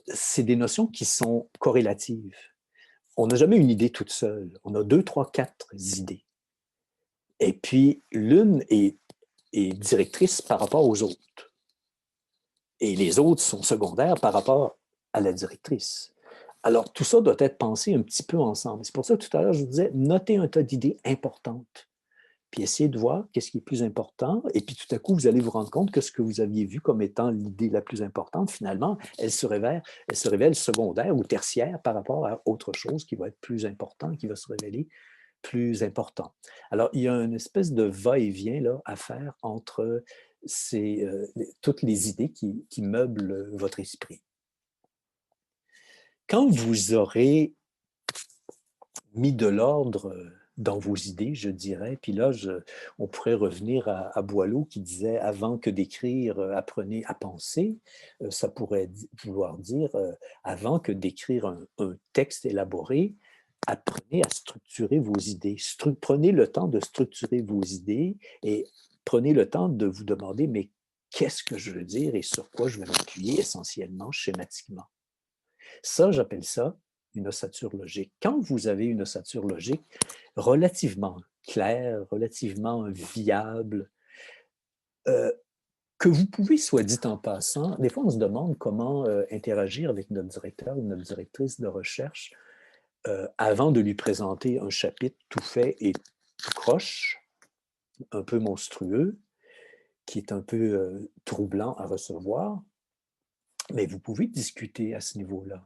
c'est des notions qui sont corrélatives. On n'a jamais une idée toute seule. On a 2, 3, 4 idées. Et puis, l'une est directrice par rapport aux autres. Et les autres sont secondaires par rapport à la directrice. Alors, tout ça doit être pensé un petit peu ensemble. C'est pour ça que tout à l'heure, je vous disais, notez un tas d'idées importantes, puis essayez de voir qu'est-ce qui est plus important, et puis tout à coup, vous allez vous rendre compte que ce que vous aviez vu comme étant l'idée la plus importante, finalement, elle se révèle secondaire ou tertiaire par rapport à autre chose qui va être plus important, qui va se révéler plus important. Alors, il y a une espèce de va-et-vient là, à faire entre toutes les idées qui meublent votre esprit. Quand vous aurez mis de l'ordre dans vos idées, je dirais, puis là, on pourrait revenir à Boileau qui disait « avant que d'écrire, apprenez à penser », ça pourrait vouloir dire « avant que d'écrire un texte élaboré, apprenez à structurer vos idées. Prenez le temps de structurer vos idées et prenez le temps de vous demander « mais qu'est-ce que je veux dire et sur quoi je vais m'appuyer essentiellement, schématiquement ». Ça, j'appelle ça une ossature logique. Quand vous avez une ossature logique relativement claire, relativement viable, que vous pouvez, soit dit en passant, des fois on se demande comment interagir avec notre directeur ou notre directrice de recherche avant de lui présenter un chapitre tout fait et tout croche, un peu monstrueux, qui est un peu troublant à recevoir, mais vous pouvez discuter à ce niveau-là.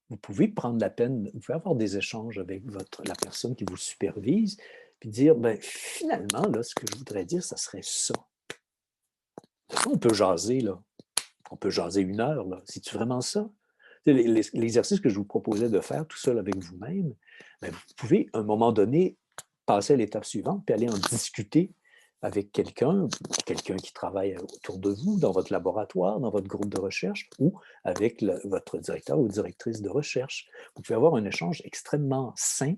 Vous pouvez prendre la peine, vous pouvez avoir des échanges avec la personne qui vous supervise, puis dire, ben, finalement, là, ce que je voudrais dire, ça serait ça. On peut jaser, là. On peut jaser 1 heure, là. C'est-tu vraiment ça? L'exercice que je vous proposais de faire tout seul avec vous-même, ben, vous pouvez, à un moment donné, passer à l'étape suivante, puis aller en discuter avec quelqu'un qui travaille autour de vous, dans votre laboratoire, dans votre groupe de recherche, ou avec votre directeur ou directrice de recherche. Vous pouvez avoir un échange extrêmement sain,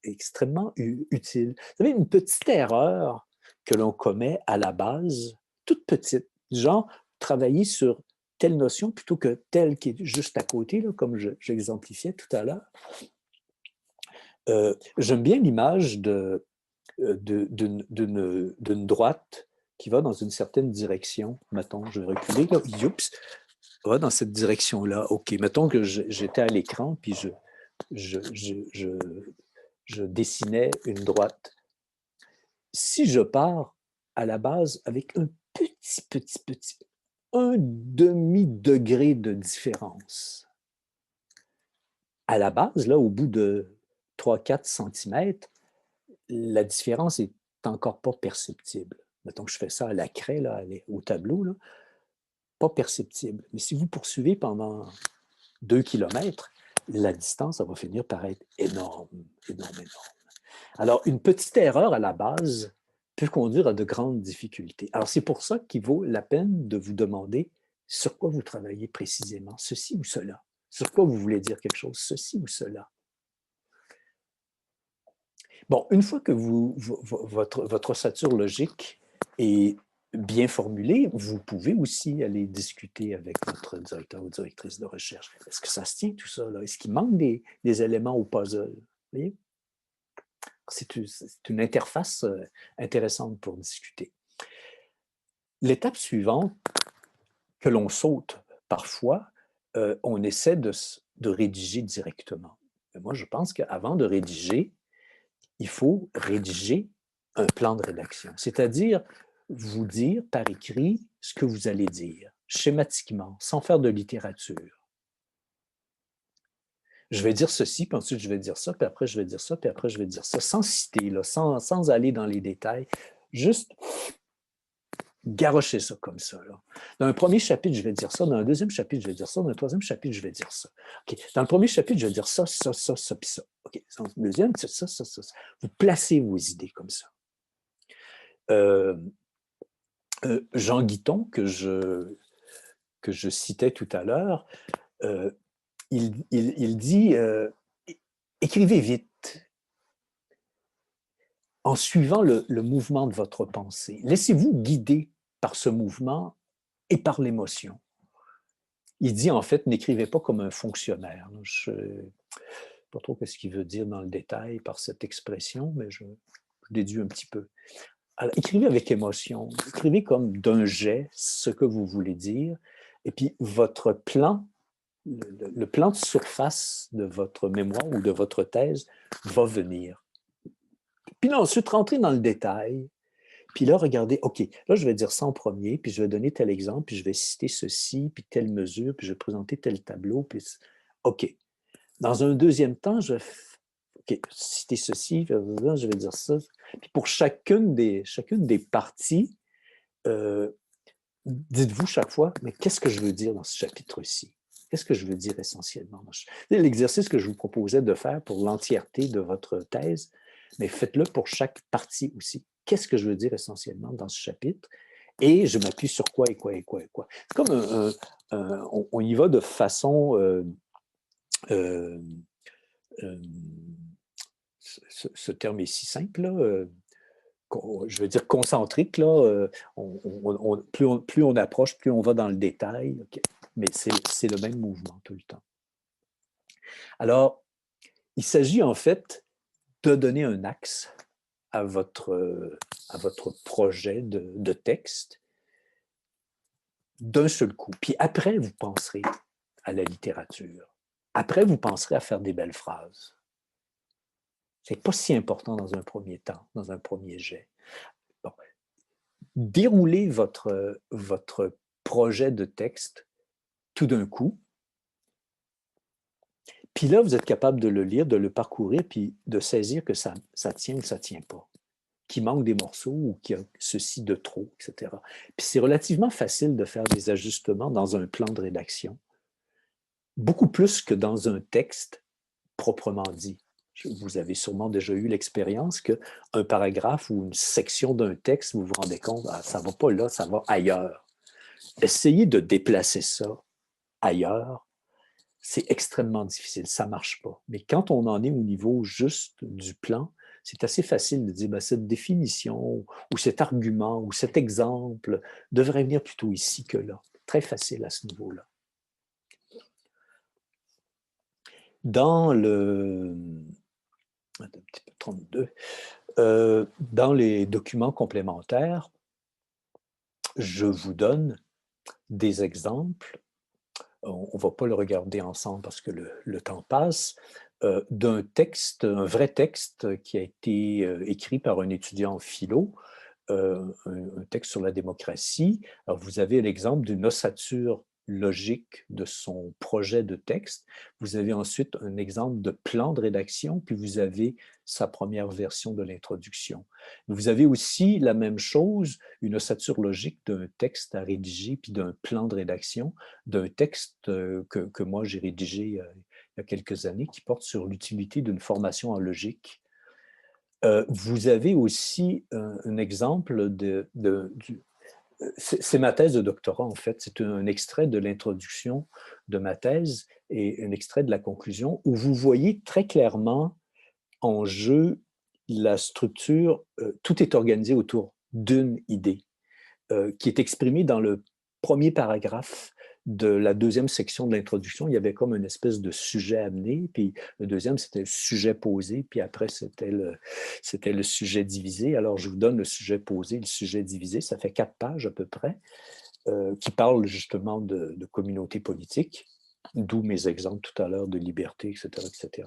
extrêmement utile. Vous savez, une petite erreur que l'on commet à la base, toute petite, genre travailler sur telle notion plutôt que telle qui est juste à côté, là, comme j'exemplifiais tout à l'heure. J'aime bien l'image d'une droite qui va dans une certaine direction. Mettons, je vais reculer, là, youps, va dans cette direction-là. OK, mettons que j'étais à l'écran, puis je dessinais une droite. Si je pars à la base avec un un demi-degré de différence, à la base, là, au bout de 3-4 cm, la différence est encore pas perceptible. Mettons que je fais ça à la craie, là, au tableau, là, pas perceptible. Mais si vous poursuivez pendant 2 km, la distance, ça va finir par être énorme, énorme, énorme. Alors, une petite erreur à la base peut conduire à de grandes difficultés. Alors, c'est pour ça qu'il vaut la peine de vous demander sur quoi vous travaillez précisément, ceci ou cela. Sur quoi vous voulez dire quelque chose, ceci ou cela. Bon, une fois que votre ossature logique est bien formulée, vous pouvez aussi aller discuter avec votre directeur ou directrice de recherche. Est-ce que ça se tient tout ça? Est-ce qu'il manque des éléments au puzzle? Vous voyez? C'est une interface intéressante pour discuter. L'étape suivante, que l'on saute parfois, on essaie de rédiger directement. Mais moi, je pense qu'avant de rédiger, il faut rédiger un plan de rédaction, c'est-à-dire vous dire par écrit ce que vous allez dire, schématiquement, sans faire de littérature. Je vais dire ceci, puis ensuite je vais dire ça, puis après je vais dire ça, puis après je vais dire ça, sans citer, là, sans aller dans les détails, juste garrocher ça comme ça. Là. Dans un premier chapitre, je vais dire ça. Dans un deuxième chapitre, je vais dire ça. Dans un troisième chapitre, je vais dire ça. Okay. Dans le premier chapitre, je vais dire ça, ça, ça, ça, puis ça. Okay. Dans le deuxième, c'est ça, ça, ça, ça. Vous placez vos idées comme ça. Jean Guiton, que je citais tout à l'heure, il dit écrivez vite en suivant le mouvement de votre pensée. Laissez-vous guider par ce mouvement et par l'émotion. Il dit en fait, n'écrivez pas comme un fonctionnaire. Je ne sais pas trop ce qu'il veut dire dans le détail par cette expression, mais je déduis un petit peu. Alors, écrivez avec émotion, écrivez comme d'un jet ce que vous voulez dire, et puis votre plan, le plan de surface de votre mémoire ou de votre thèse va venir. Puis là, ensuite, rentrez dans le détail, puis là, regardez, OK, là, je vais dire ça en premier, puis je vais donner tel exemple, puis je vais citer ceci, puis telle mesure, puis je vais présenter tel tableau, puis OK. Dans un deuxième temps, je vais citer ceci, je vais dire ça. Puis pour chacune des parties, dites-vous chaque fois, mais qu'est-ce que je veux dire dans ce chapitre-ci? Qu'est-ce que je veux dire essentiellement? L'exercice que je vous proposais de faire pour l'entièreté de votre thèse, mais faites-le pour chaque partie aussi. Qu'est-ce que je veux dire essentiellement dans ce chapitre? Et je m'appuie sur quoi et quoi et quoi et quoi. C'est comme on y va de façon ce terme est si simple, là, je veux dire concentrique, là, plus on approche, plus on va dans le détail, okay. Mais c'est le même mouvement tout le temps. Alors, il s'agit en fait de donner un axe à votre projet de texte d'un seul coup. Puis après, vous penserez à la littérature. Après, vous penserez à faire des belles phrases. Ce n'est pas si important dans un premier temps, dans un premier jet. Bon. Déroulez votre projet de texte tout d'un coup. Puis là, vous êtes capable de le lire, de le parcourir, puis de saisir que ça tient ou ça ne tient pas. qu'il manque des morceaux ou qu'il y a ceci de trop, etc. Puis c'est relativement facile de faire des ajustements dans un plan de rédaction, beaucoup plus que dans un texte proprement dit. Vous avez sûrement déjà eu l'expérience qu'un paragraphe ou une section d'un texte, vous vous rendez compte, ah, ça ne va pas là, ça va ailleurs. Essayez de déplacer ça ailleurs, c'est extrêmement difficile, ça ne marche pas. Mais quand on en est au niveau juste du plan, c'est assez facile de dire ben, cette définition ou cet argument ou cet exemple devrait venir plutôt ici que là. Très facile à ce niveau-là. Dans le 32, dans les documents complémentaires, je vous donne des exemples. On ne va pas le regarder ensemble parce que le temps passe, d'un texte, un vrai texte qui a été écrit par un étudiant en philo, un texte sur la démocratie. Alors, vous avez l'exemple d'une ossature logique de son projet de texte. Vous avez ensuite un exemple de plan de rédaction, puis vous avez sa première version de l'introduction. Vous avez aussi la même chose, une ossature logique d'un texte à rédiger, puis d'un plan de rédaction, d'un texte que moi j'ai rédigé il y a quelques années, qui porte sur l'utilité d'une formation en logique. Vous avez aussi un exemple c'est ma thèse de doctorat, en fait. C'est un extrait de l'introduction de ma thèse et un extrait de la conclusion où vous voyez très clairement en jeu la structure. Tout est organisé autour d'une idée qui est exprimée dans le premier paragraphe de la deuxième section de l'introduction. Il y avait comme une espèce de sujet amené, puis le deuxième, c'était le sujet posé, puis après, c'était le sujet divisé. Alors, je vous donne le sujet posé, le sujet divisé. Ça fait 4 pages à peu près, qui parlent justement de communauté politique, d'où mes exemples tout à l'heure de liberté, etc.,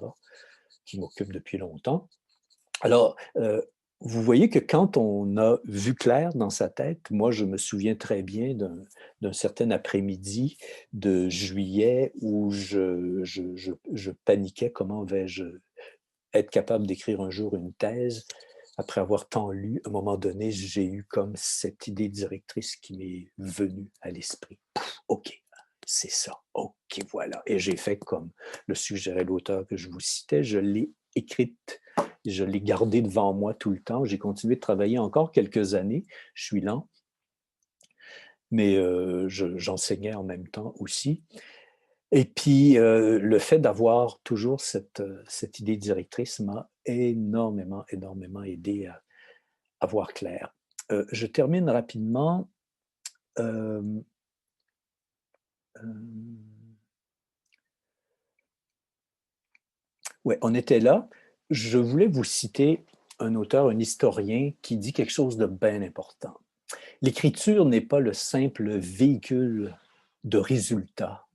qui m'occupent depuis longtemps. Alors, vous voyez que quand on a vu clair dans sa tête, moi je me souviens très bien d'un certain après-midi de juillet où je paniquais, comment vais-je être capable d'écrire un jour une thèse. Après avoir tant lu, à un moment donné, j'ai eu comme cette idée directrice qui m'est venue à l'esprit. OK, c'est ça. OK, voilà. Et j'ai fait comme le suggérait l'auteur que je vous citais, je l'ai écrite, je l'ai gardée devant moi tout le temps. J'ai continué de travailler encore quelques années. Je suis lent, mais j'enseignais en même temps aussi. Et puis, le fait d'avoir toujours cette idée directrice m'a énormément, énormément aidé à voir clair. Je termine rapidement. Euh, euh, ouais, on était là. Je voulais vous citer un auteur, un historien qui dit quelque chose de bien important. L'écriture n'est pas le simple véhicule de résultats.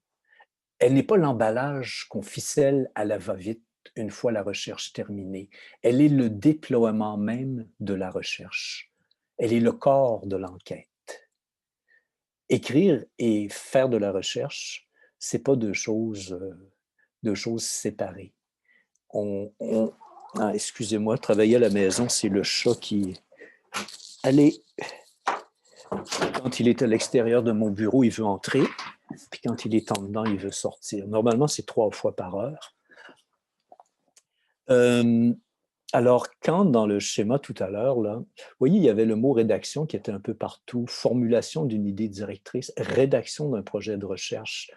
Elle n'est pas l'emballage qu'on ficelle à la va-vite une fois la recherche terminée. Elle est le déploiement même de la recherche. Elle est le corps de l'enquête. Écrire et faire de la recherche, ce n'est pas deux choses séparées. Excusez-moi, travailler à la maison, c'est le chat qui... Allez, quand il est à l'extérieur de mon bureau, il veut entrer, puis quand il est en dedans, il veut sortir. Normalement, c'est 3 fois par heure. Alors, quand dans le schéma tout à l'heure, là, vous voyez, il y avait le mot rédaction qui était un peu partout, formulation d'une idée directrice, rédaction d'un projet de recherche.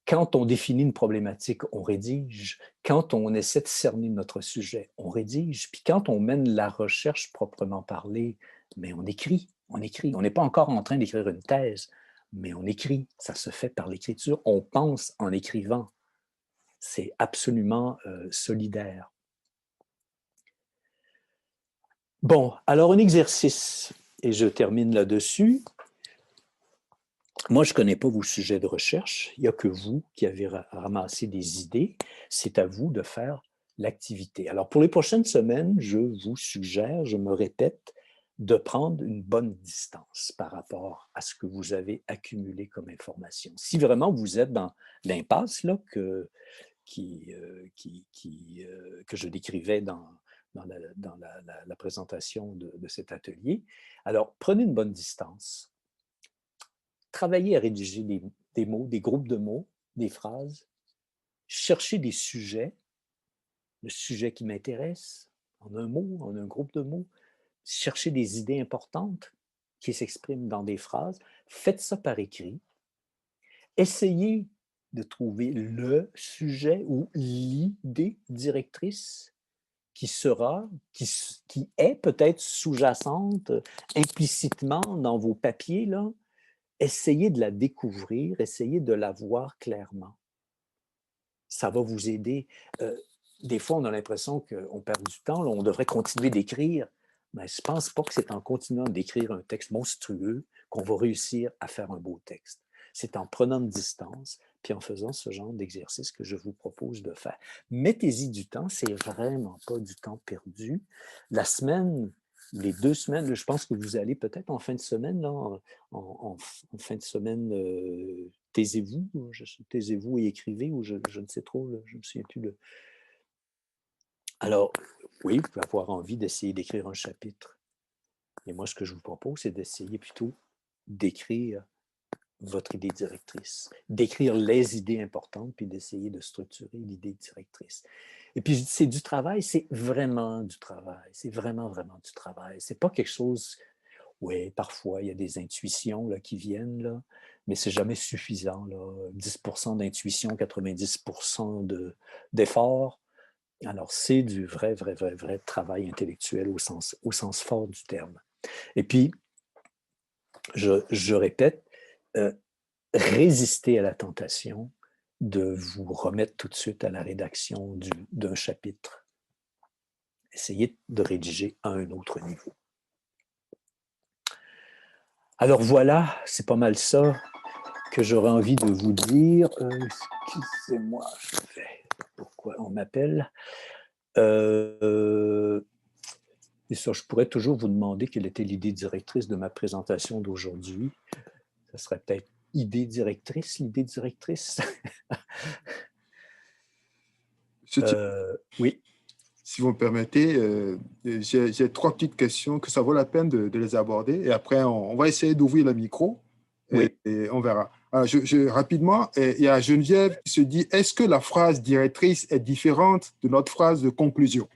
Quand on définit une problématique, on rédige. Quand on essaie de cerner notre sujet, on rédige. Puis quand on mène la recherche proprement parlée, mais on écrit, on écrit. On n'est pas encore en train d'écrire une thèse, mais on écrit. Ça se fait par l'écriture. On pense en écrivant. C'est absolument solidaire. Bon, alors un exercice, et je termine là-dessus. Moi, je ne connais pas vos sujets de recherche. Il n'y a que vous qui avez ramassé des idées. C'est à vous de faire l'activité. Alors, pour les prochaines semaines, je vous suggère, je me répète, de prendre une bonne distance par rapport à ce que vous avez accumulé comme information. Si vraiment vous êtes dans l'impasse là, que je décrivais dans la présentation de cet atelier. Alors, prenez une bonne distance. Travaillez à rédiger des mots, des groupes de mots, des phrases. Cherchez des sujets, le sujet qui m'intéresse, en un mot, en un groupe de mots. Cherchez des idées importantes qui s'expriment dans des phrases. Faites ça par écrit. Essayez de trouver le sujet ou l'idée directrice qui est peut-être sous-jacente implicitement dans vos papiers, là. Essayez de la découvrir, essayez de la voir clairement. Ça va vous aider. Des fois, on a l'impression qu'on perd du temps, là, on devrait continuer d'écrire, mais je ne pense pas que c'est en continuant d'écrire un texte monstrueux qu'on va réussir à faire un beau texte. C'est en prenant de distance, puis en faisant ce genre d'exercice que je vous propose de faire. Mettez-y du temps, c'est vraiment pas du temps perdu. La semaine, les 2 semaines, je pense que vous allez peut-être en fin de semaine, là, en fin de semaine, taisez-vous et écrivez, ou je ne sais trop, là, je ne me souviens plus. Alors, oui, vous pouvez avoir envie d'essayer d'écrire un chapitre. Et moi, ce que je vous propose, c'est d'essayer plutôt d'écrire votre idée directrice, d'écrire les idées importantes, puis d'essayer de structurer l'idée directrice. Et puis, c'est du travail, c'est vraiment du travail, c'est vraiment, vraiment du travail. C'est pas quelque chose, oui, parfois, il y a des intuitions là, qui viennent, là, mais c'est jamais suffisant, là. 10% d'intuition, 90% d'effort. Alors, c'est du vrai, vrai, vrai, vrai travail intellectuel au sens fort du terme. Et puis, je répète, résister à la tentation de vous remettre tout de suite à la rédaction d'un chapitre. Essayez de rédiger à un autre niveau. Alors voilà, c'est pas mal ça que j'aurais envie de vous dire. Excusez-moi, je vais... Pourquoi on m'appelle? Et ça, je pourrais toujours vous demander quelle était l'idée directrice de ma présentation d'aujourd'hui. Ça serait peut-être l'idée directrice. Oui. Si vous me permettez, j'ai 3 petites questions que ça vaut la peine de les aborder. Et après, on va essayer d'ouvrir le micro Oui. et on verra. Alors, rapidement, il y a Geneviève qui se dit, est-ce que la phrase directrice est différente de notre phrase de conclusion?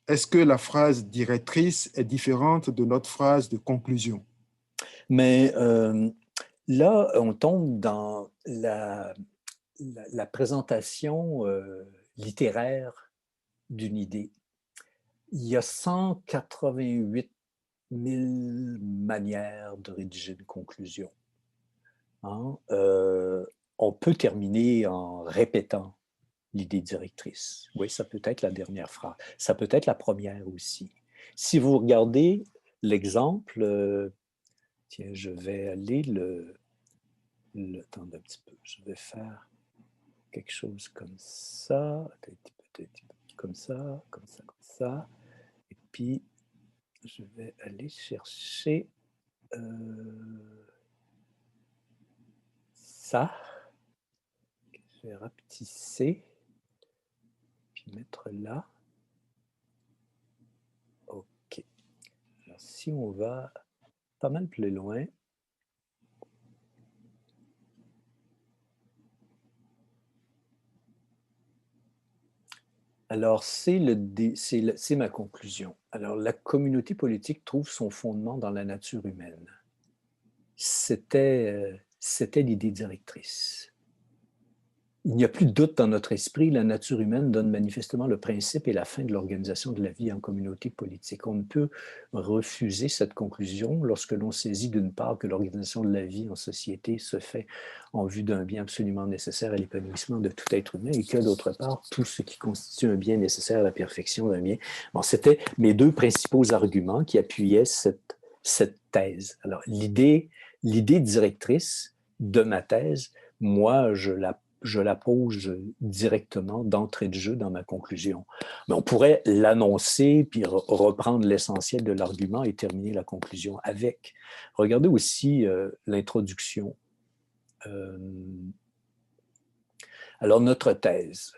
Est-ce que la phrase directrice est différente de notre phrase de conclusion? Mais là, on tombe dans la présentation littéraire d'une idée. Il y a 188 000 manières de rédiger une conclusion. Hein? On peut terminer en répétant l'idée directrice. Oui, ça peut être la dernière phrase. Ça peut être la première aussi. Si vous regardez l'exemple, tiens, je vais aller attendez un petit peu. Je vais faire quelque chose comme ça, peut-être comme ça, comme ça, comme ça. Et puis, je vais aller chercher ça. Je vais rapetisser, puis mettre là. OK. Alors, si on va pas mal plus loin, alors, c'est ma conclusion. Alors, la communauté politique trouve son fondement dans la nature humaine. C'était l'idée directrice. Il n'y a plus de doute dans notre esprit, la nature humaine donne manifestement le principe et la fin de l'organisation de la vie en communauté politique. On ne peut refuser cette conclusion lorsque l'on saisit d'une part que l'organisation de la vie en société se fait en vue d'un bien absolument nécessaire à l'épanouissement de tout être humain et que d'autre part, tout ce qui constitue un bien nécessaire à la perfection d'un bien. Bon, c'était mes 2 principaux arguments qui appuyaient cette thèse. Alors, l'idée directrice de ma thèse, moi, je la pose directement d'entrée de jeu dans ma conclusion. Mais on pourrait l'annoncer, puis reprendre l'essentiel de l'argument et terminer la conclusion avec. Regardez aussi l'introduction. Alors, notre thèse.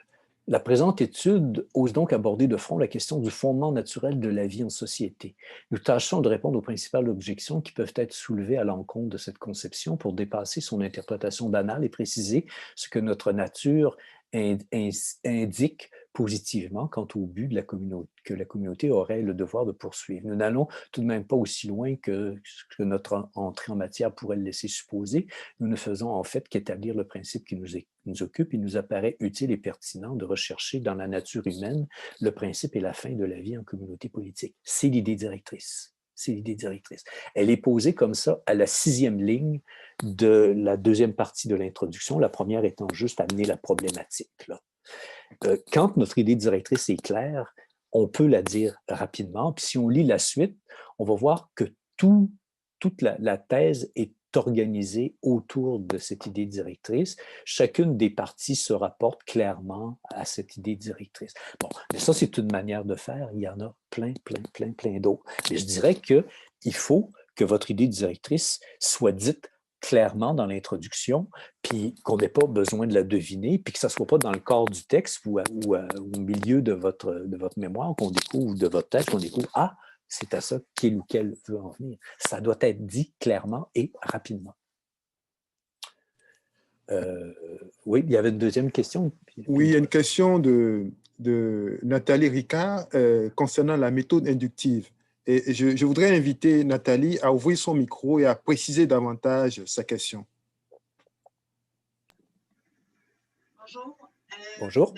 La présente étude ose donc aborder de front la question du fondement naturel de la vie en société. Nous tâchons de répondre aux principales objections qui peuvent être soulevées à l'encontre de cette conception pour dépasser son interprétation banale et préciser ce que notre nature indique positivement quant au but de la communauté, que la communauté aurait le devoir de poursuivre. Nous n'allons tout de même pas aussi loin que ce que notre entrée en matière pourrait le laisser supposer. Nous ne faisons en fait qu'établir le principe qui nous occupe. Il nous apparaît utile et pertinent de rechercher dans la nature humaine le principe et la fin de la vie en communauté politique. C'est l'idée directrice. C'est l'idée directrice. Elle est posée comme ça à la 6e ligne de la 2e partie de l'introduction, la première étant juste amener la problématique. Là. Quand notre idée directrice est claire, on peut la dire rapidement. Puis si on lit la suite, on va voir que toute la thèse est organisée autour de cette idée directrice. Chacune des parties se rapporte clairement à cette idée directrice. Bon, mais ça, c'est une manière de faire. Il y en a plein d'autres. Mais je dirais qu'il faut que votre idée directrice soit dite clairement dans l'introduction, puis qu'on n'ait pas besoin de la deviner, puis que ça ne soit pas dans le corps du texte ou au milieu de votre mémoire qu'on découvre, de votre texte, qu'on découvre, ah, c'est à ça qu'il ou qu'elle veut en venir. Ça doit être dit clairement et rapidement. Oui, il y avait une deuxième question. Oui, il y a une question de Nathalie Ricard concernant la méthode inductive. Et je voudrais inviter Nathalie à ouvrir son micro et à préciser davantage sa question. Bonjour. Bonjour.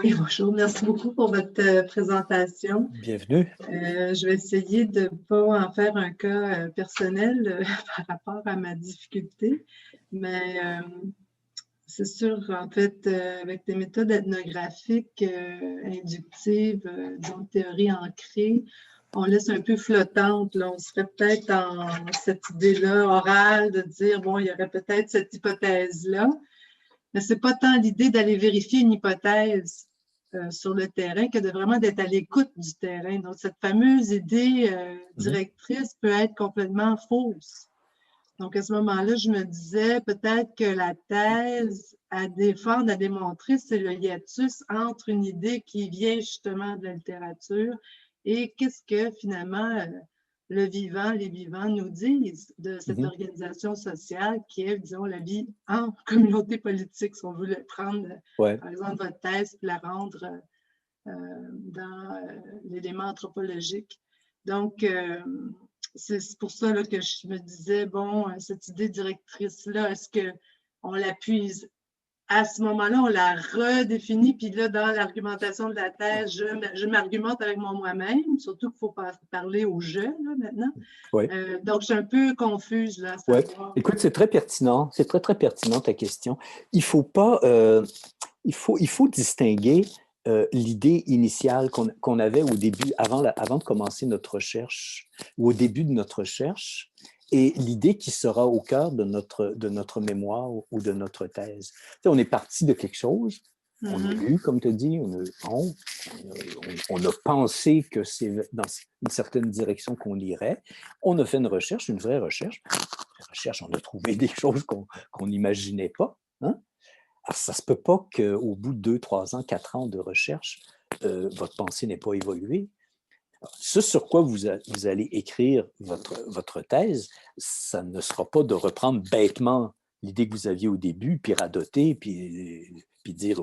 Oui, bonjour. Merci beaucoup pour votre présentation. Bienvenue. Je vais essayer de ne pas en faire un cas personnel par rapport à ma difficulté, mais c'est sûr, en fait, avec des méthodes ethnographiques inductives, disons, théorie ancrée, on laisse un peu flottante. Là. On serait peut-être dans cette idée-là orale de dire, bon, il y aurait peut-être cette hypothèse-là, mais ce n'est pas tant l'idée d'aller vérifier une hypothèse sur le terrain que de vraiment d'être à l'écoute du terrain. Donc, cette fameuse idée directrice peut être complètement fausse. Donc, à ce moment-là, je me disais peut-être que la thèse à défendre, à démontrer, c'est le hiatus entre une idée qui vient justement de la littérature et qu'est-ce que finalement les vivants nous disent de cette organisation sociale qui est, disons, la vie en communauté politique, si on veut prendre, par exemple, votre thèse et la rendre dans l'élément anthropologique. Donc, c'est pour ça là, que je me disais, bon, cette idée directrice-là, est-ce qu'on la puise à ce moment-là, on la redéfinit, puis là, dans l'argumentation de la thèse, je m'argumente avec moi-même, surtout qu'il faut parler au je, là, maintenant. Oui. Donc, je suis un peu confuse, là, à savoir. Écoute, c'est très pertinent, c'est très pertinent ta question. Il faut pas, il faut distinguer l'idée initiale qu'on avait au début, avant de commencer notre recherche, ou au début de notre recherche, et l'idée qui sera au cœur de notre mémoire ou de notre thèse. Tu sais, on est parti de quelque chose, on a lu, comme tu dis, on a pensé que c'est dans une certaine direction qu'on irait. On a fait une recherche, une vraie recherche. On a trouvé des choses qu'on n'imaginait pas. Hein? Alors, ça ne se peut pas qu'au bout de 2, 3 ans, 4 ans de recherche, votre pensée n'ait pas évolué. Ce sur quoi vous allez écrire votre thèse, ça ne sera pas de reprendre bêtement l'idée que vous aviez au début, puis radoter, puis dire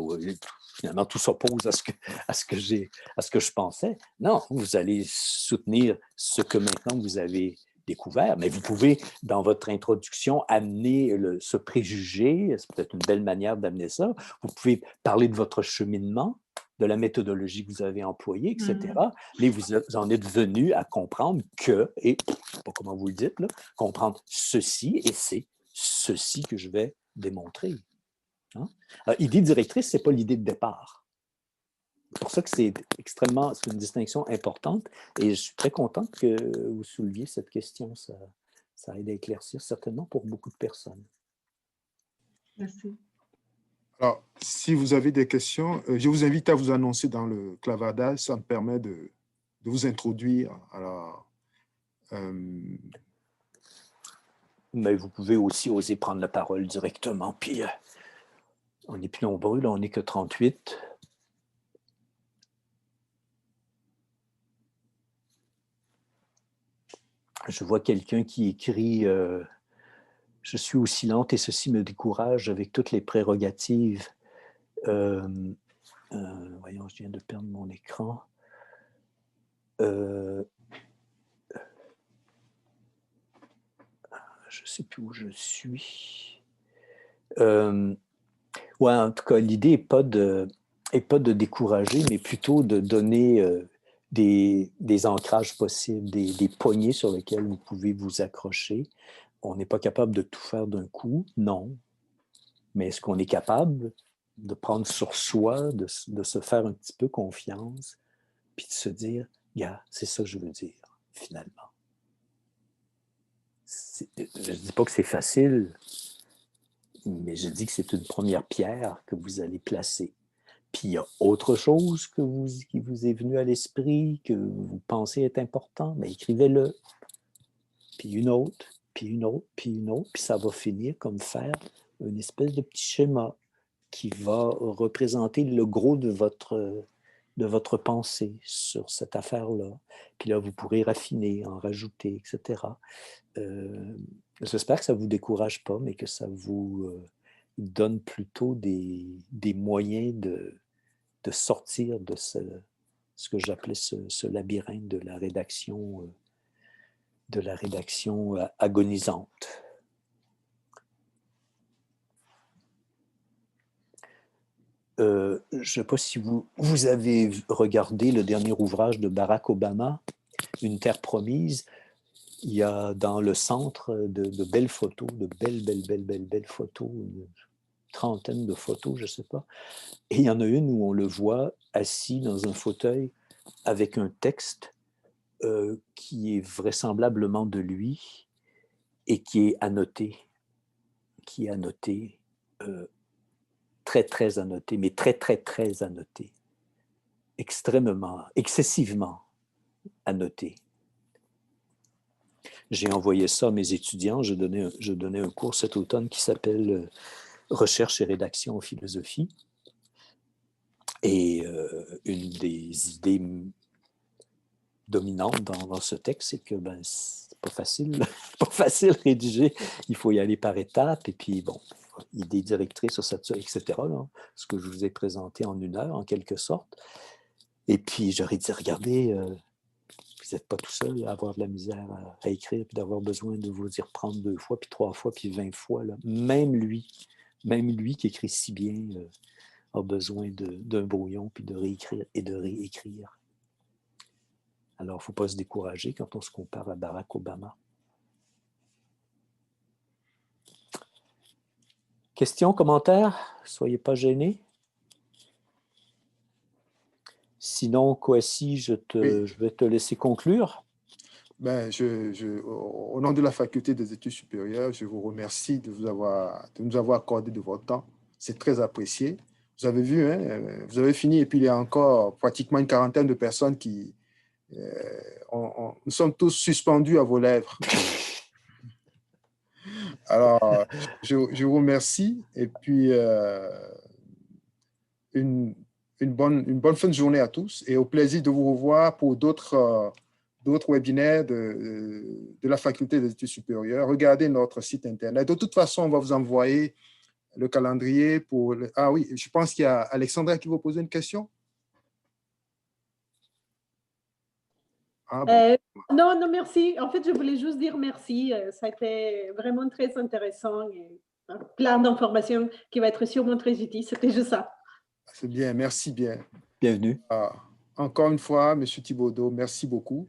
finalement tout s'oppose à ce que je pensais. Non, vous allez soutenir ce que maintenant vous avez découvert, mais vous pouvez, dans votre introduction, amener ce préjugé, c'est peut-être une belle manière d'amener ça. Vous pouvez parler de votre cheminement, de la méthodologie que vous avez employée, etc. Mais vous en êtes venu à comprendre que, et je ne sais pas comment vous le dites, là, comprendre ceci, et c'est ceci que je vais démontrer. Hein? Alors, idée directrice, ce n'est pas l'idée de départ. C'est pour ça que c'est une distinction importante, et je suis très contente que vous souleviez cette question. Ça aide à éclaircir certainement pour beaucoup de personnes. Merci. Alors, si vous avez des questions, je vous invite à vous annoncer dans le clavardage. Ça me permet de vous introduire. Alors, mais vous pouvez aussi oser prendre la parole directement. Puis, on n'est plus nombreux, là, on n'est que 38. Je vois quelqu'un qui écrit je suis aussi lente et ceci me décourage avec toutes les prérogatives. Voyons, je viens de perdre mon écran. Je ne sais plus où je suis. Ouais, en tout cas, l'idée n'est pas de décourager, mais plutôt de donner des ancrages possibles, des poignées sur lesquelles vous pouvez vous accrocher. On n'est pas capable de tout faire d'un coup, non. Mais est-ce qu'on est capable de prendre sur soi, de se faire un petit peu confiance, puis de se dire, gars, c'est ça que je veux dire, finalement. Je ne dis pas que c'est facile, mais je dis que c'est une première pierre que vous allez placer. Puis il y a autre chose qui vous est venu à l'esprit, que vous pensez est important, mais écrivez-le. Puis une autre, puis une autre, puis une autre, puis ça va finir comme faire une espèce de petit schéma qui va représenter le gros de votre pensée sur cette affaire-là. Puis là, vous pourrez raffiner, en rajouter, etc. J'espère que ça ne vous décourage pas, mais que ça vous donne plutôt des moyens de sortir de ce que j'appelais ce labyrinthe de la rédaction agonisante. Je ne sais pas si vous avez regardé le dernier ouvrage de Barack Obama, Une terre promise. Il y a dans le centre de belles photos, de belles photos, une trentaine de photos, je ne sais pas. Et il y en a une où on le voit assis dans un fauteuil avec un texte qui est vraisemblablement de lui et qui est annoté, très annoté, mais très annoté, excessivement annoté. J'ai envoyé ça à mes étudiants, je donnais un cours cet automne qui s'appelle Recherche et rédaction en philosophie. Et une des idées dominante dans ce texte, c'est que c'est pas facile de rédiger. Il faut y aller par étapes. Et puis, bon, idée directrice sur cette, etc. Là, ce que je vous ai présenté en 1 heure, en quelque sorte. Et puis, j'aurais dit, regardez, vous n'êtes pas tout seul à avoir de la misère à écrire, puis d'avoir besoin de vous y reprendre 2 fois, puis 3 fois, puis 20 fois. Là. Même lui qui écrit si bien, a besoin d'un brouillon, puis de réécrire et de réécrire. Alors, il ne faut pas se décourager quand on se compare à Barack Obama. Questions, commentaires? Soyez pas gênés. Sinon, Kouassi, je vais te laisser conclure. Ben, au nom de la Faculté des études supérieures, je vous remercie de nous avoir accordé de votre temps. C'est très apprécié. Vous avez vu, hein, vous avez fini et puis il y a encore pratiquement une quarantaine de personnes qui... nous sommes tous suspendus à vos lèvres. Alors, je vous remercie et puis une bonne fin de journée à tous et au plaisir de vous revoir pour d'autres webinaires de la Faculté des études supérieures. Regardez notre site Internet. De toute façon, on va vous envoyer le calendrier pour... Ah oui, je pense qu'il y a Alexandra qui va poser une question. Ah, bon. Non, merci. En fait, je voulais juste dire merci. Ça a été vraiment très intéressant et plein d'informations qui va être sûrement très utiles. C'était juste ça. C'est bien, merci bien. Bienvenue. Encore une fois, M. Thibaudeau, merci beaucoup.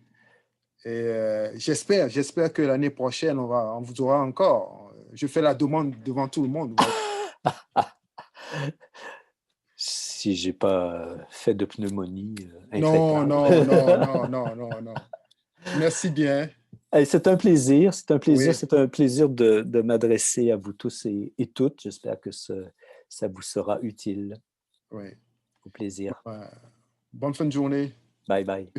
Et j'espère que l'année prochaine, on vous aura encore. Je fais la demande devant tout le monde. Si je n'ai pas fait de pneumonie non. Merci bien. C'est un plaisir, Oui. C'est un plaisir de m'adresser à vous tous et toutes. J'espère que ça vous sera utile. Oui. Au plaisir. Bonne fin de journée. Bye bye.